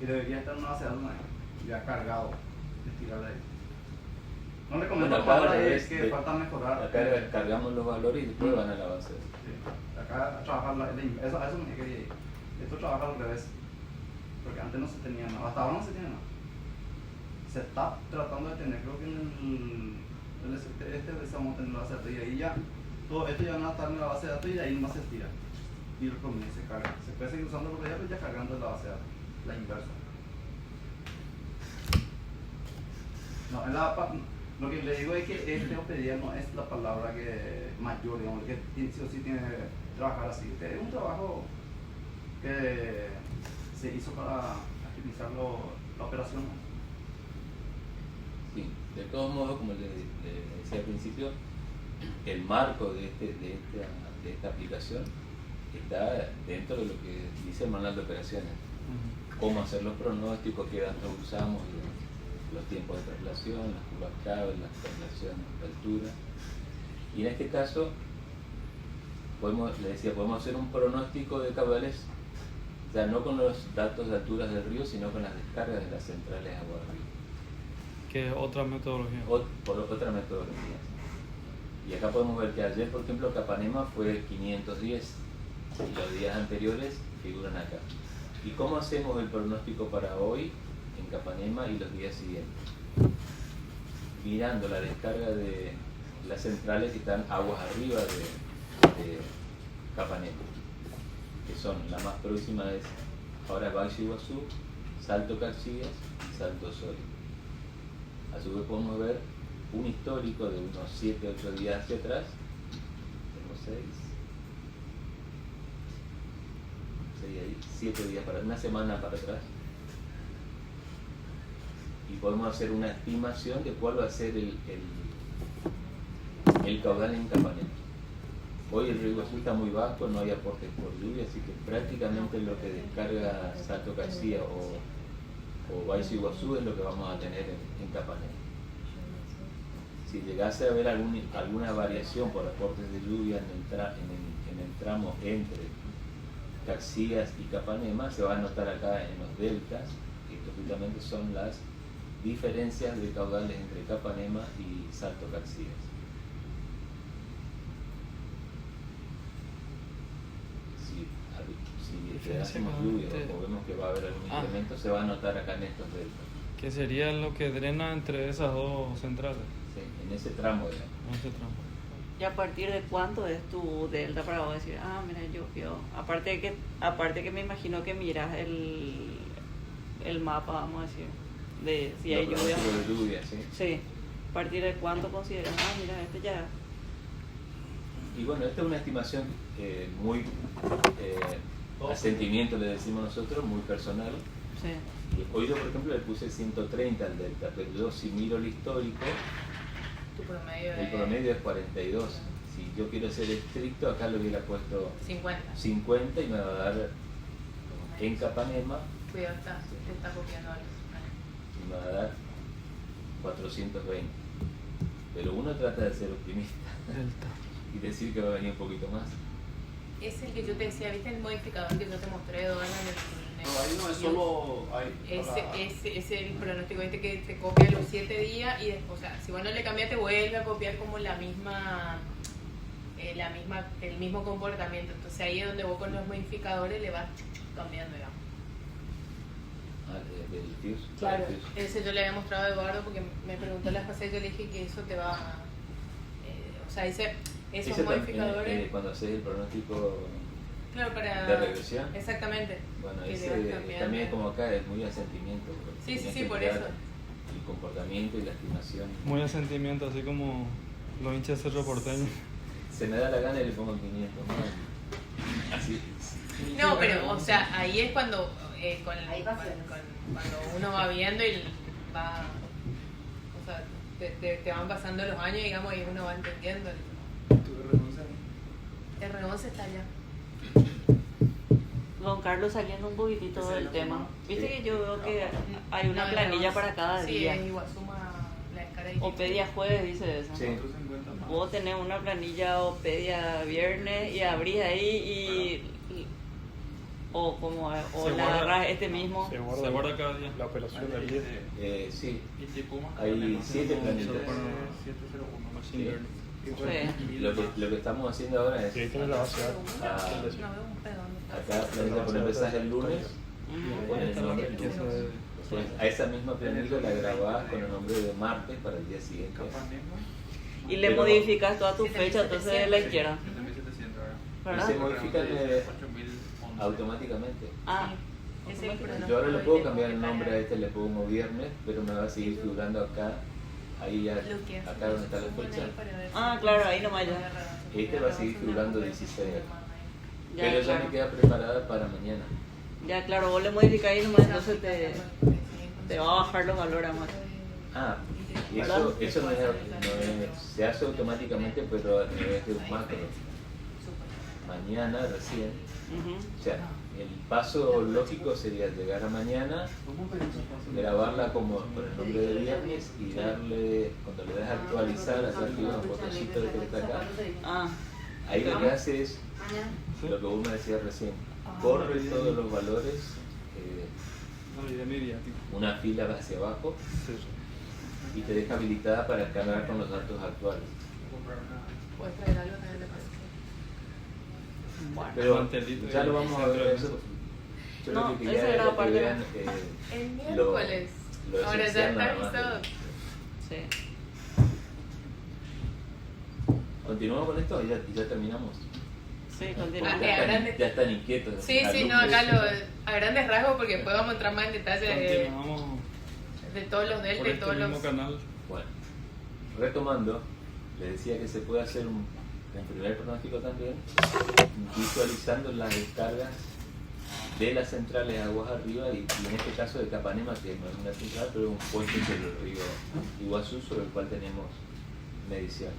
Y debería estar en una base de datos ya cargado, estirarla ahí. No le comento Bueno, acá ahora es es que de- falta mejorar. Acá cargamos los valores y después van a la base. Sí. Acá trabajar eso me quería ir. Esto trabaja al revés. Porque antes no se tenía nada, hasta ahora no se tiene nada. Se está tratando de tener, creo que en el ST vamos a tener la base de datos y ahí ya, todo esto ya van a estar en la base de datos y de ahí nomás se estira. Y el promedio se carga. Se puede seguir usando los pero ya cargando en la base de datos, la inversa. No, lo que le digo es que este hospedía no es la palabra que mayor, digamos, que sí o sí tiene que trabajar así. Este es un trabajo que se hizo para agilizar la operación. Sí, de todos modos, como le decía al principio, el marco de esta aplicación está dentro de lo que dice el manual de operaciones. Cómo hacer los pronósticos, qué datos usamos, los tiempos de traslación, las curvas clave, la traslación de altura. Y en este caso, podemos hacer un pronóstico de caudales, ya no con los datos de alturas del río, sino con las descargas de las centrales de agua arriba. Que es otra metodología. Por otra metodología. Y acá podemos ver que ayer, por ejemplo, Capanema fue 510 y los días anteriores figuran acá. ¿Y cómo hacemos el pronóstico para hoy en Capanema y los días siguientes? Mirando la descarga de las centrales que están aguas arriba de Capanema, que son, la más próxima es ahora Baixo Iguazú, Salto Caxias y Salto Sol. A su vez podemos ver un histórico de unos 7-8 días hacia atrás, tenemos 7 días para una semana para atrás, y podemos hacer una estimación de cuál va a ser el caudal en Capanema. Hoy el río Iguazú está muy bajo, no hay aportes por lluvia, así que prácticamente lo que descarga Salto García o Baixo Iguazú es lo que vamos a tener en Capanema. Si llegase a haber alguna variación por aportes de lluvia en el tramo entre Caxias y Capanema, se va a notar acá en los deltas, que justamente son las diferencias de caudales entre Capanema y Salto Caxias. Si hacemos lluvia o vemos que va a haber algún incremento, se va a notar acá en estos deltas. Que sería lo que drena entre esas dos centrales. Sí, en ese tramo, digamos. En ese tramo. ¿Y a partir de cuánto es tu delta para vos decir, mira, llovió? Aparte que me imagino que miras el mapa, vamos a decir, de si hay lluvia. De lluvia, sí. Sí. ¿A partir de cuánto consideras? Mira, este ya. Y bueno, esta es una estimación muy a sentimiento, le decimos nosotros, muy personal. Sí. Hoy yo, por ejemplo, le puse 130 al delta, pero yo si miro el histórico, el promedio es 42. Si yo quiero ser estricto, acá le hubiera puesto 50 y me va a dar en Capanema. Cuidado, te está copiando algo. Y me va a dar 420. Pero uno trata de ser optimista Delta. y decir que va a venir un poquito más. Es el que yo te decía, ¿viste el modificador que yo te mostré, Dona? Pero ahí no es solo. Es el pronóstico este que te copia los 7 días y después, o sea, si vos no le cambias te vuelve a copiar como el mismo comportamiento. Entonces ahí es donde vos con los modificadores le vas cambiando, digamos. Del FIUS. Claro, ese yo le había mostrado a Eduardo porque me preguntó las pasadas y yo le dije que eso te va o sea, esos Ese modificadores. cuando haces el pronóstico Claro, para. de regresión. Exactamente. Bueno, que ese le vas cambiando. también es como acá, es muy a sentimiento. porque Sí, tienes sí, que por mirar eso. El comportamiento y la estimación. Muy a sentimiento, así como los hinchas de Cerro Porteño. Se me da la gana y le pongo 500, ¿no? Así. No, pero, o sea, ahí es cuando, Ahí va a ser. cuando uno va viendo y va, o sea, te van pasando los años, digamos, y uno va entendiendo. ¿Tu R11? R11 está allá. Con Carlos saliendo un poquitito Ese del es tema. el Viste que yo veo que hay una No, planilla no, para cada sí, día. es Iguazuma, la descarga de Opedia jueves, dice eso. Sí. 450 más. Vos tenés una planilla Opedia viernes y abrís ahí o como o Se la guarda. agarrás este mismo. Se guarda cada día. La operación del día. Sí, Y te Puma hay 7 planillas. 701 más Sí. Sí. Lo que estamos haciendo ahora es Y ahí tenés la base de datos. ah, No veo un pedo. ¿Dónde está? acá planilla por empezar el lunes, Ujú. poner el nombre del lunes. Después, a esa misma planilla la grabás con el nombre de martes para el día siguiente. Capanema. Y le Pero- modificas toda tu fecha, entonces de la izquierda. 7700 ahora. Y ¿Verdad? se modifican 8011. automáticamente. Ah, Es el pronóstico Yo ahora le de puedo tiempo cambiar el que nombre a para- este, le pongo viernes, pero me va a seguir figurando acá, ahí ya, Lo que hace acá donde está la suman fecha. ahí para ver Ah, si- claro, ahí nomás ya. Este va a seguir figurando 16. ya, Pero ya claro. me queda preparada para mañana. Ya, claro, vos le modificás ahí nomás, entonces te va a bajar los valores más. Ah, y ¿Verdad? eso no se hace automáticamente, pero a través de un macro. Mañana recién, Ujú. o sea, el paso lógico sería llegar a mañana, grabarla como con el nombre de viernes y darle, cuando le das a actualizar, hacer arriba un botoncito de que está acá. Ah, Ahí lo que hace es Mañana. lo que vos me decías recién, corre todos los valores, No, ya me iría, tipo. una fila hacia abajo Sí, sí. y te deja habilitada para cargar con los datos actuales. ¿Puedes traer algo también de paso? bueno. Pero Mantelito ya y lo vamos a centro ver de eso. Yo No, lo que esa quería era era que parte de- vean El lo miércoles. Ahora ya esencial está nada más. avisado. Sí. Continuamos con esto y ya terminamos. Sí, Porque continúa. Ah, ya, a están, grandes- ya están inquietos. Sí, sí, no, acá a grandes rasgos porque después vamos a entrar más en detalle Continuamos de todos los por delta y este todos mismo los... canal. Bueno, retomando, les decía que se puede hacer un primer pronóstico también, visualizando las descargas de las centrales de aguas arriba y en este caso de Capanema, que no es una central, pero es un puente sobre el río Iguazú, sobre el cual tenemos mediciones.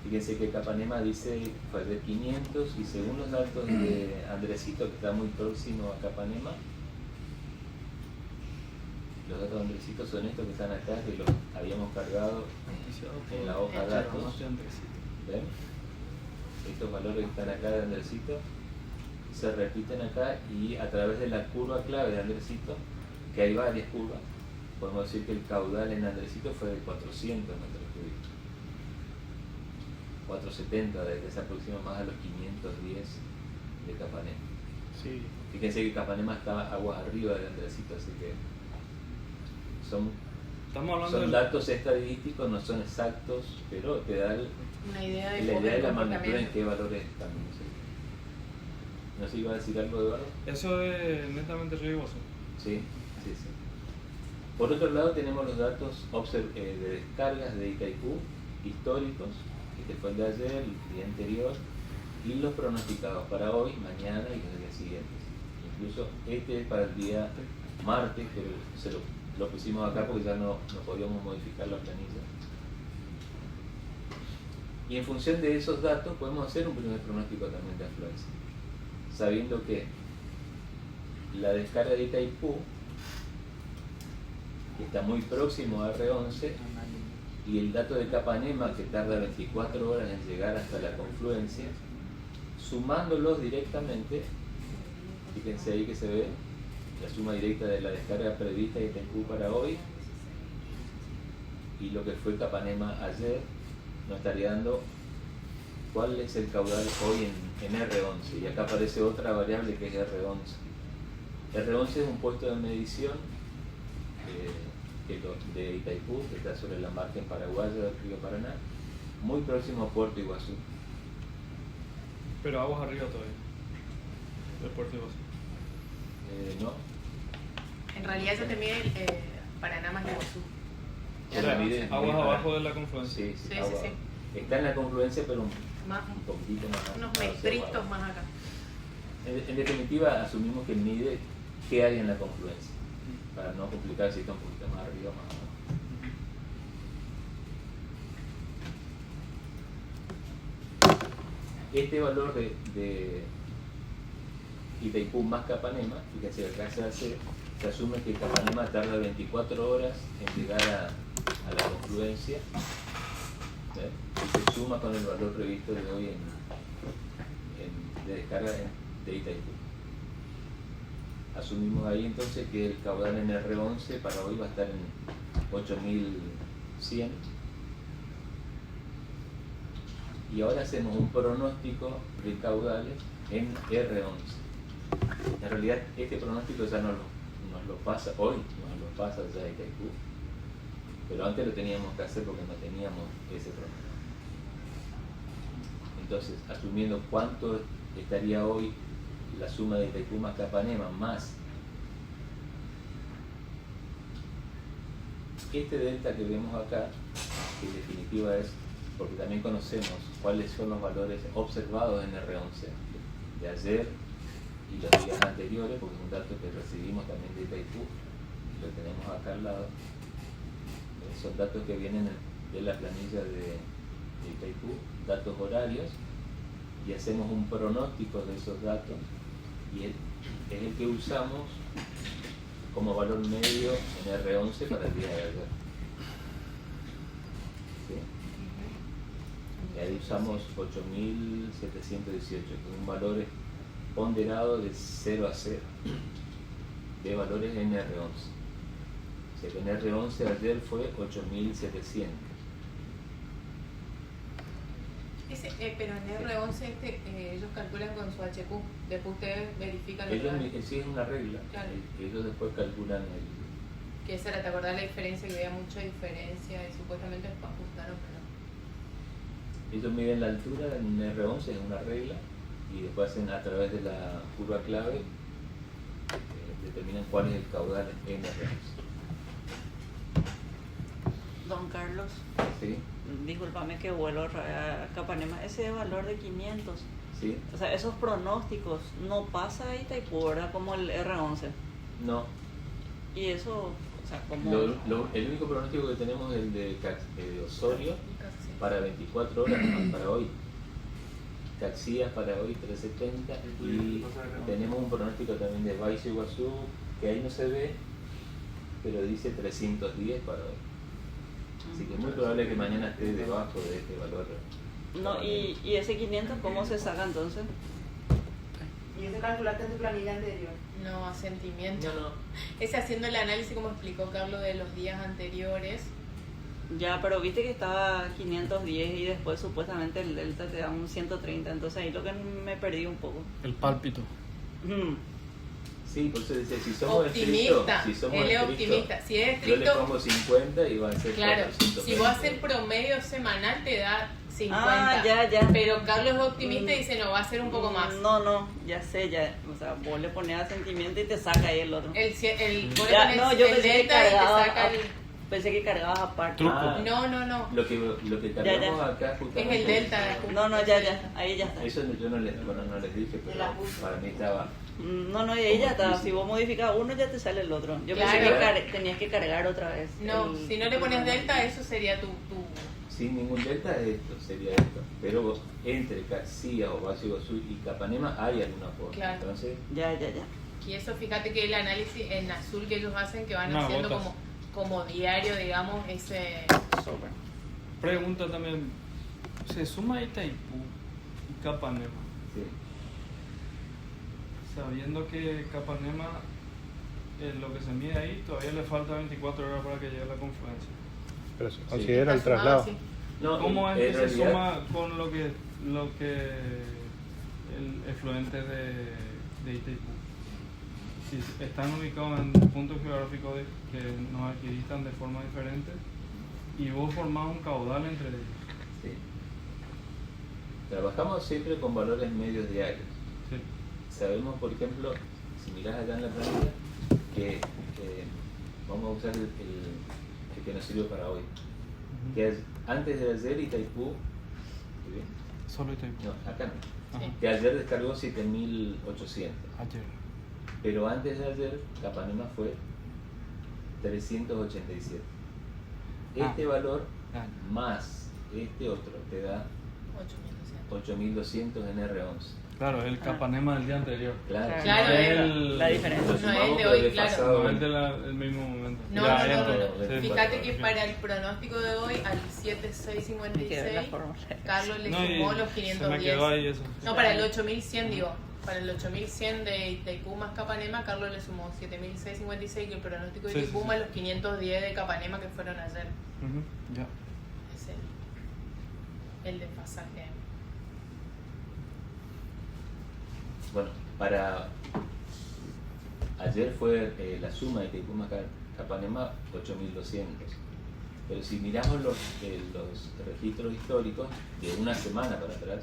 Fíjense que Capanema dice fue de 500 y según los datos de Andresito, que está muy próximo a Capanema, los datos de Andresito son estos que están acá, que los habíamos cargado en la hoja de datos. ¿Ven? Estos valores que están acá de Andresito se repiten acá y a través de la curva clave de Andresito, que hay varias curvas, podemos decir que el caudal en Andresito fue de 400 metros cúbicos. 470, desde que se aproxima más a los 510 de Capanema. Sí. Fíjense que Capanema está aguas arriba de Andresito, así que son Estamos hablando son del- datos estadísticos, no son exactos, pero te da Una idea de la idea de la magnitud en comportamiento. qué valores están. No sé, ¿iba a decir algo, Eduardo? Eso es netamente riesgoso. Sí, sí, sí. Por otro lado tenemos los datos de descargas de Itaipú históricos, que fue el de ayer, el día anterior, y los pronosticados para hoy, mañana y los días siguientes. Incluso este es para el día martes, que lo pusimos acá porque ya no podíamos modificar la planilla. Y en función de esos datos podemos hacer un primer pronóstico también de afluencia, sabiendo que la descarga de Itaipú, que está muy próximo a R11, y el dato de Capanema, que tarda 24 horas en llegar hasta la confluencia, sumándolos directamente, fíjense ahí que se ve la suma directa de la descarga prevista de Itaipú para hoy y lo que fue Capanema ayer, nos estaría dando cuál es el caudal hoy en R11. Y acá aparece otra variable que es R11. R11 es un puesto de medición de Itaipú, que está sobre la margen paraguaya del río Paraná, muy próximo a Puerto Iguazú. Pero aguas arriba todavía. Del puerto Iguazú. No, En realidad eso te mide Paraná más Iguazú. o sea, mide- Aguas mide abajo para- de la confluencia. Sí, sí, Sí, agua- sí, está en la confluencia, pero un Más, poquitito más. unos hacia metritos abajo. más acá. En definitiva, asumimos que mide qué hay en la confluencia, para no complicar si está un poquito más arriba o más abajo. Este valor de Itaipú más Capanema, fíjense, acá se asume que Capanema tarda 24 horas en llegar a la confluencia, ¿ves? Y se suma con el valor previsto de hoy de descarga de Itaipú. Asumimos ahí entonces que el caudal en R11 para hoy va a estar en 8100. Y ahora hacemos un pronóstico de caudales en R11. En realidad este pronóstico ya nos lo pasa hoy, nos lo pasa ya Itaipú. Pero antes lo teníamos que hacer porque no teníamos ese pronóstico. Entonces, asumiendo cuánto estaría hoy la suma de Itaipú más Capanema más este delta que vemos acá, que en definitiva es porque también conocemos cuáles son los valores observados en R11 de ayer y los días anteriores, porque es un dato que recibimos también de Itaipú, lo tenemos acá al lado. Son datos que vienen de la planilla de Itaipú, datos horarios, y hacemos un pronóstico de esos datos, y es el que usamos como valor medio en R11 para el día de ayer. ¿Sí? Y ahí usamos 8.718, con un valor ponderado de 0 a 0, de valores en R11. O sea que en R11 ayer fue 8.700. Pero en R11 ellos calculan con su HQ, después ustedes verifican Ellos sí es una regla, claro. Ellos después calculan Que esa era, ¿te acordás la diferencia? Que había mucha diferencia y supuestamente los ajustaron, pero ellos miden la altura en R11, es una regla, y después hacen a través de la curva clave, determinan cuál es el caudal en R11. Don Carlos, ¿Sí? discúlpame que vuelvo a Capanema, ese valor de 500, ¿Sí? o sea, esos pronósticos no pasa a Itaipú, ¿verdad? Como el R11. No. Y eso, o sea, como... El único pronóstico que tenemos es el de Osorio para 24 horas, para hoy. Caxias para hoy 370, y tenemos un pronóstico también de Baixo Iguazú, que ahí no se ve, pero dice 310 para hoy. Así que es muy probable que mañana esté debajo de este valor. No, y ese 500, ¿cómo se saca entonces? ¿Y eso calculaste en tu planilla anterior? no, asentimiento. No. Ese haciendo el análisis como explicó Carlos de los días anteriores. Ya, pero viste que estaba 510 y después supuestamente el delta te da un 130, entonces ahí lo que me perdí un poco. El pálpito. Sí, por eso dice, si somos Optimista, estrictos, si somos él es estrictos, optimista. Si es yo le estricto, pongo 50 y va a ser claro, 420. si vos haces promedio semanal te da 50. Ah, ya. Pero Carlos es optimista y dice, no, va a ser un poco más. No, ya sé, ya. O sea, vos le pones asentimiento y te saca ahí el otro. Vos le Ya, pones no, yo el pensé que delta y te cargaba, saca el... pensé que cargabas aparte. Truco. No. Lo que cargamos Ya. acá Es justamente... el delta. No, ya, ahí ya está. Eso yo no les dije, pero para mí estaba... No, y ahí ya está. Si vos modificas uno, ya te sale el otro. Yo pensé Claro. que tenías que cargar otra vez. No, si no le pones delta, eso sería tu... Sin ningún delta sería esto. Pero vos, entre Caxias o Baixo Iguazú y Capanema hay alguna forma. Claro. Entonces, Ya. Y eso, fíjate que el análisis en azul que ellos hacen, que van No, haciendo botas. como diario, digamos, ese... Súper. Pregunta también, ¿se suma Itaipú y Capanema? sí. Sabiendo que Capanema, lo que se mide ahí, todavía le falta 24 horas para que llegue a la confluencia. Pero se considera el Está sumado traslado. así. No, ¿Cómo es en que se realidad- suma con lo que el efluente de Itaipú? Si están ubicados en puntos geográficos que nos equiditan de forma diferente y vos formás un caudal entre ellos. Sí. Trabajamos siempre con valores medios diarios. Sí. Sabemos, por ejemplo, si mirás allá en la planilla, que vamos a usar el que nos sirve para hoy. Que antes de ayer Itaipú, ¿sí bien? Solo Itaipú. No, acá no. Ajá. Que ayer descargó 7.800. Ayer. Pero antes de ayer, Capanema fue 387. Este valor Ah. más este otro te da 8.200. 8.200 en R11. Claro, el Capanema del día anterior. Claro, Claro, la diferencia. Lo No es sumamos, de pero hoy, desfasado. No es del mismo momento. No, Ya, no, no, esto, no. sí. Fíjate que para el pronóstico de hoy, al Me quedé en la 7.656, fórmula. Carlos le No, y sumó los se me 510. quedó ahí eso. No, para el 8100 digo. Para el 8100 de Itaipú más Capanema, Carlos le sumó 7.656 y el pronóstico de Sí, Itaipú sí, más sí. los 510 de Capanema que fueron ayer. Ujú, ya. Es el desfasaje. Bueno, para ayer fue la suma de Itaipú más Capanema 8.200. Pero si miramos los registros históricos de una semana para atrás,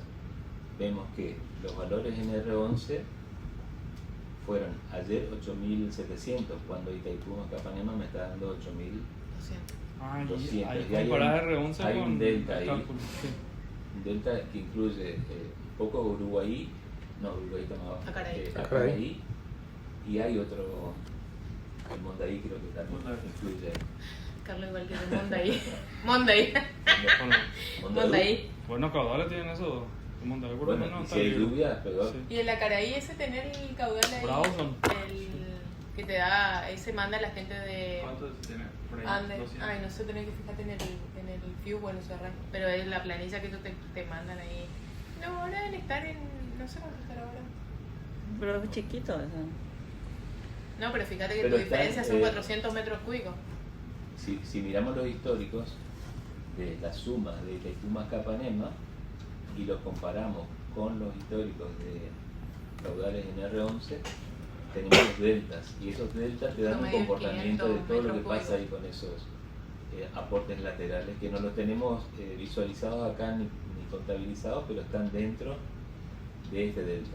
vemos que los valores en R11 fueron ayer 8.700, cuando Itaipú más Capanema me está dando 8.000. 200. Ah, 200. y ahí Y hay comparás un- R11 hay con un delta el ahí. cálculo, sí. Un delta que incluye un poco Uruguay, no, Uruguay está más abajo, Acaraí. Acaraí, y hay otro, el Mondaí creo que también incluye ahí. Carlos igual que el Mondaí. Mondaí. Bueno, Mondaí. buenos caudales tienen eso. El Mondaí por lo Bueno, menos y está si hay libre. lluvia, peor. Sí. Y el Acaraí ese tener el caudal ahí, Bravos son. el que te da, ese manda a la gente de ¿Cuánto tiene? Por ahí, Andes. 200. Ay, no sé, tenés que fijarte en el view, bueno, se arranca. Pero es la planilla que ellos te mandan ahí. No, ahora deben estar en, no sé cuánto estar ahora. Pero es chiquito eso. No, pero fíjate que Pero tu están, diferencia son 400 metros cúbicos. Si miramos los históricos de las sumas de Itaipú más Capanema y los comparamos con los históricos de caudales en R11, tenemos los deltas, y esos deltas te dan un Promedio comportamiento de 500 todo lo que metros pasa ahí con esos aportes laterales, que no los tenemos visualizados acá ni contabilizados, pero están dentro de este delta.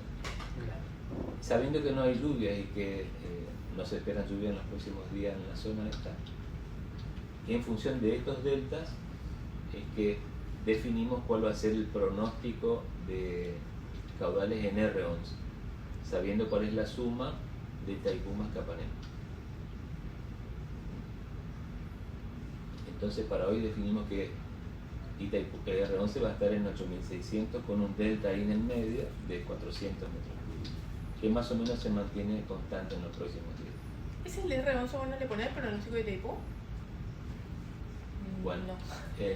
Sabiendo que no hay lluvias y que no se esperan lluvias en los próximos días en la zona esta, en función de estos deltas es que definimos cuál va a ser el pronóstico de caudales en R11, sabiendo cuál es la suma de Itaipú más Capanema. Entonces para hoy definimos que Itaipú, R11 va a estar en 8.600 con un delta ahí en el medio de 400 metros cúbicos, que más o menos se mantiene constante en los próximos días. ¿Es el R11 bueno le pones el pronóstico de Itaipú? Bueno,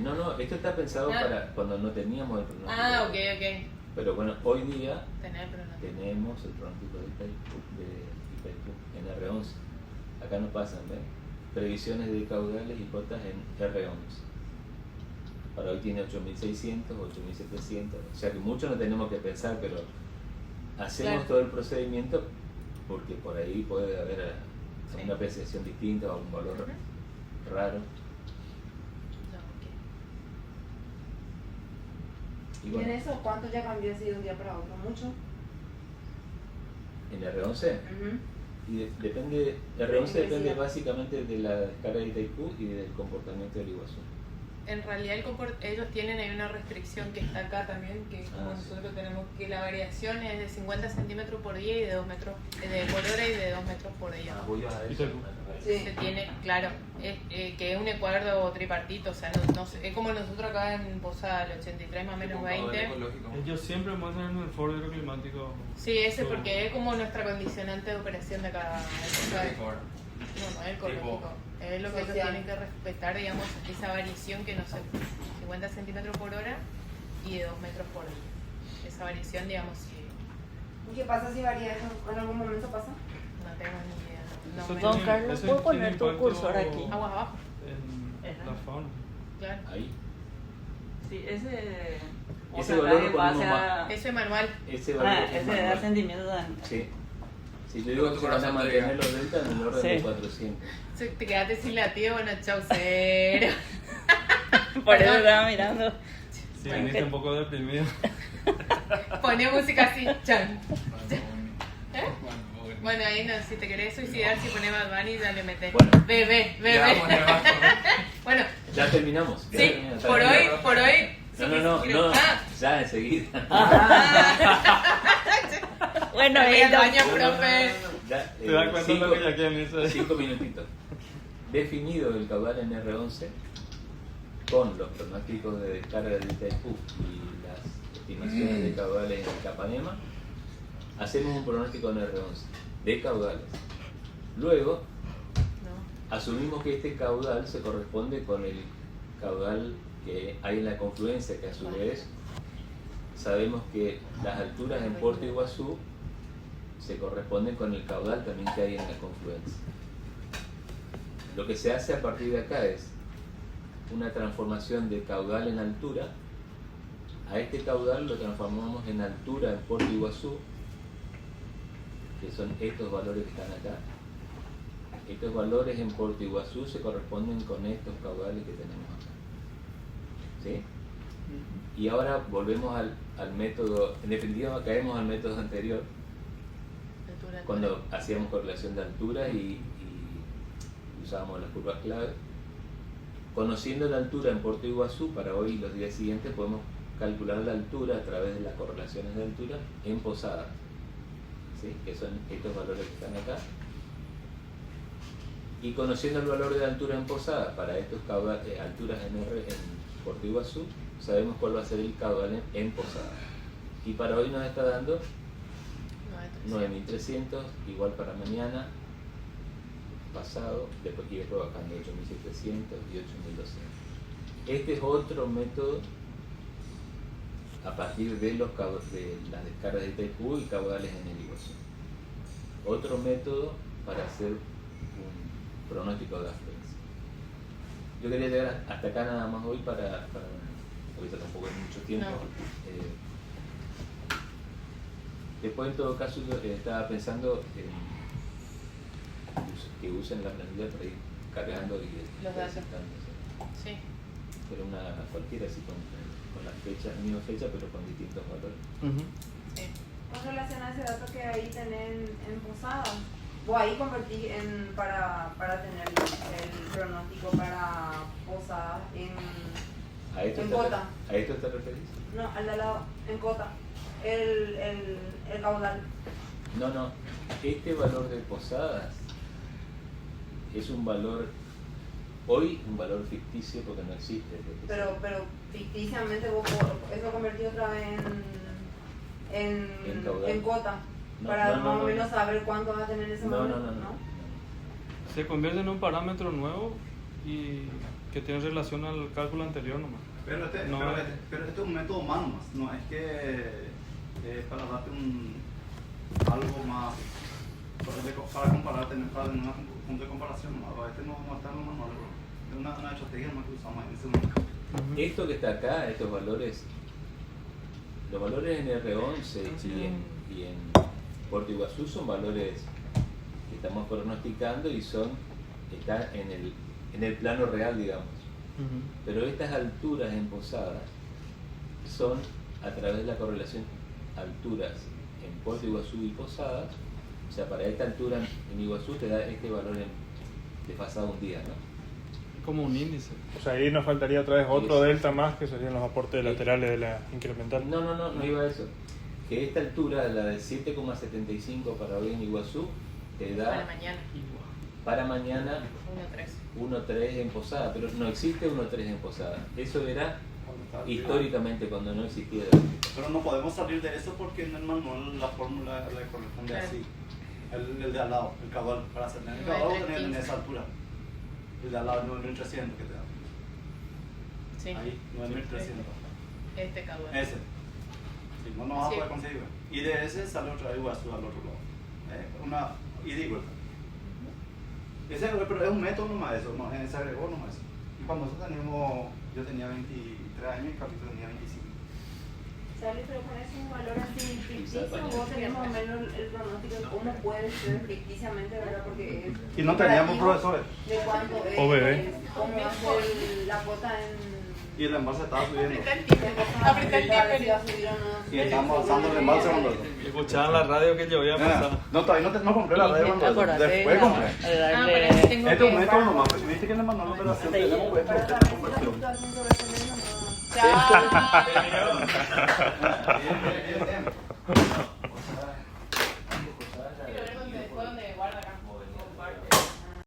No. no, esto está pensado Ah. para cuando no teníamos el pronóstico. Ah, ok, ok. Pero bueno, hoy día Tener el pronóstico. tenemos el pronóstico de Itaipú en R11. Acá no pasan, ¿ves? Previsiones de caudales y cotas en R11. Para hoy tiene 8.600, 8.700. O sea que mucho no tenemos que pensar, pero hacemos Claro. todo el procedimiento porque por ahí puede haber Sí. una apreciación distinta o un valor raro. No, ok. Y ¿Y en bueno, eso cuánto ya cambió así de un día para otro? ¿Mucho? en R11. Ujú. Y depende, R11 depende Intensidad. básicamente de la descarga de Itaipú y del comportamiento del Iguazú. En realidad ellos tienen ahí una restricción que está acá también, que como Ah, sí. nosotros tenemos, que la variación es de 50 centímetros por día y de 2 metros por hora y de 2 metros por día. Voy a eso. Itaipú. Sí. Se tiene, claro, que es un acuerdo tripartito, o sea, no sé, es como nosotros acá en Posada, el 83 más o menos Con caudal 20. ecológico. Ellos siempre muestran en el foro hidroclimático. Sí, ese porque es como nuestra condicionante de operación de acá. ¿Sabes? Mejor. No, no es ecológico. Es lo que ellos Social. tienen que respetar, digamos, esa variación que no sé, 50 centímetros por hora y de 2 metros por día. Esa variación, digamos, si ¿Y qué pasa si varía eso? ¿En algún momento pasa? no tengo ni idea. No Eso me- Don tiene- Carlos, eso ¿puedo tiene poner tu impacto cursor aquí? Aguas abajo, En la fauna. claro. Ahí. Sí, ese. O Ese sea, valor en lo ponemos base a. Eso es manual. Ese valor Ah, es ese manual. da sentimiento también. Sí. Si yo digo que se van a mantener los deltas en el orden Sí. de 400. Si te quedaste sin latido, bueno, chau, cero. Por eso Perdón. estaba mirando. Sí, viniste un poco deprimido. Poné música así, chan. ¿Eh? Bueno, ahí no, si te querés suicidar, si pones Bad Bunny, ya le metes. Bueno. Bebé, Ya, bebé. bueno, basta. Bueno, Ya terminamos. Ya sí, terminamos. por hoy. No, Ah, ya enseguida. Bueno, me voy al esto- baño, profe. Ya, Te das cuenta de lo que ya quieren irse. 5 minutitos. Definido el caudal en R11 con los pronósticos de descarga de Itaipú y las estimaciones de caudales en Capanema, hacemos un pronóstico en R11 de caudales. Luego, No. asumimos que este caudal se corresponde con el caudal que hay en la confluencia, que a su vez sabemos que las alturas en Puerto Iguazú se corresponden con el caudal también que hay en la confluencia. Lo que se hace a partir de acá es una transformación de caudal en altura. A este caudal lo transformamos en altura en Puerto Iguazú, que son estos valores que están acá. Estos valores en Puerto Iguazú se corresponden con estos caudales que tenemos acá. ¿Sí? Y ahora volvemos al método, en definitiva caemos al método anterior, Altura, cuando hacíamos correlación de altura y usábamos las curvas clave. Conociendo la altura en Puerto Iguazú, para hoy y los días siguientes podemos calcular la altura a través de las correlaciones de altura en Posadas, ¿sí? Que son estos valores que están acá. Y conociendo el valor de altura en Posadas para estos alturas en Puerto Iguazú, sabemos cuál va a ser el caudal en Posadas. Y para hoy nos está dando 9.300, igual para mañana, pasado, después bajando 8.700 y 8.200. Este es otro método a partir de las descargas de Itaipú y caudales en el Iguazú. Otro método para hacer un pronóstico de afluencia. Yo quería llegar hasta acá nada más hoy para ahorita tampoco hay mucho tiempo. No. Después en todo caso yo estaba pensando que usen la planilla para ir cargando y Los datos. presentando, ¿sí? Sí. Pero una cualquiera así con las fechas, misma fecha pero con distintos valores. Sí. Con relación a ese dato que ahí tenés en Posadas, vos ahí convertís para tener el pronóstico para Posadas ¿A esto, en cota. ¿A esto te referís? No, al de al lado, en cota. El caudal. No, este valor de Posadas es un valor, hoy un valor ficticio porque no existe. Pero ficticiamente vos eso convertí otra vez En caudal. en cota. No, Para no, más o no. menos saber cuánto va a tener ese No. valor. Se convierte en un parámetro nuevo y que tiene relación al cálculo anterior nomás. Pero este es un método humano más, no es que para darte algo más, para compararte, para tener un punto de comparación, no, este no está en los manuales, es una estrategia más que usamos en ese momento. Esto que está acá, estos valores, los valores en R11 y en Puerto Iguazú son valores que estamos pronosticando y están en el plano real, digamos. Pero estas alturas en Posadas son a través de la correlación alturas en Puerto Iguazú y Posadas. O sea, para esta altura en Iguazú te da este valor de pasado un día, ¿no? Como un índice. O sea, ahí nos faltaría otra vez otro Sí. delta más, que serían los aportes laterales de la incremental. No iba a eso. Que esta altura, la de 7,75 para hoy en Iguazú, te da Para mañana. para mañana 1.3. 1.3 en Posada, pero no existe 1.3 en Posada. Eso era históricamente cuando no existía. Pero no podemos salir de eso porque en el manual la fórmula le corresponde Claro. así. El de al lado, el caudal, para hacer el caudal tener en esa altura. El de al lado 9.300 que te da. Sí. Ahí, 9.300. Este caudal. Ese. Si no, no vas a Sí. poder conseguirlo. Y de ese sale otra vez Iguazú al otro lado. Una ida y vuelta. Pero es un método nomás eso, no, se agregó nomás eso. Y cuando nosotros teníamos, yo tenía 23 años y Carlito tenía 25. Sale, pero con ese valor así ficticio, Quizás vos tenés más o menos el pronóstico de cómo puede ser ficticiamente, ¿verdad? Porque es Y no teníamos comparativo profesores. de cuánto es, OBB. cómo va a ser la cuota en... Y el embalse estaba subiendo. Apreta el timbre. Apreta el Si va a timbre. subir o no. Y estábamos avanzando el embalse con los dos. Escuchaban la radio que llovía pasado. No, todavía no compré la radio cuando Acordate después compré. de darle... para eso tengo Este es un que... método nomás, pues, viste que en el manual de operación tenemos Para métodos de saber si la conversión. fluctuación sobre ese medio no... Chao. Bien, bien, bien.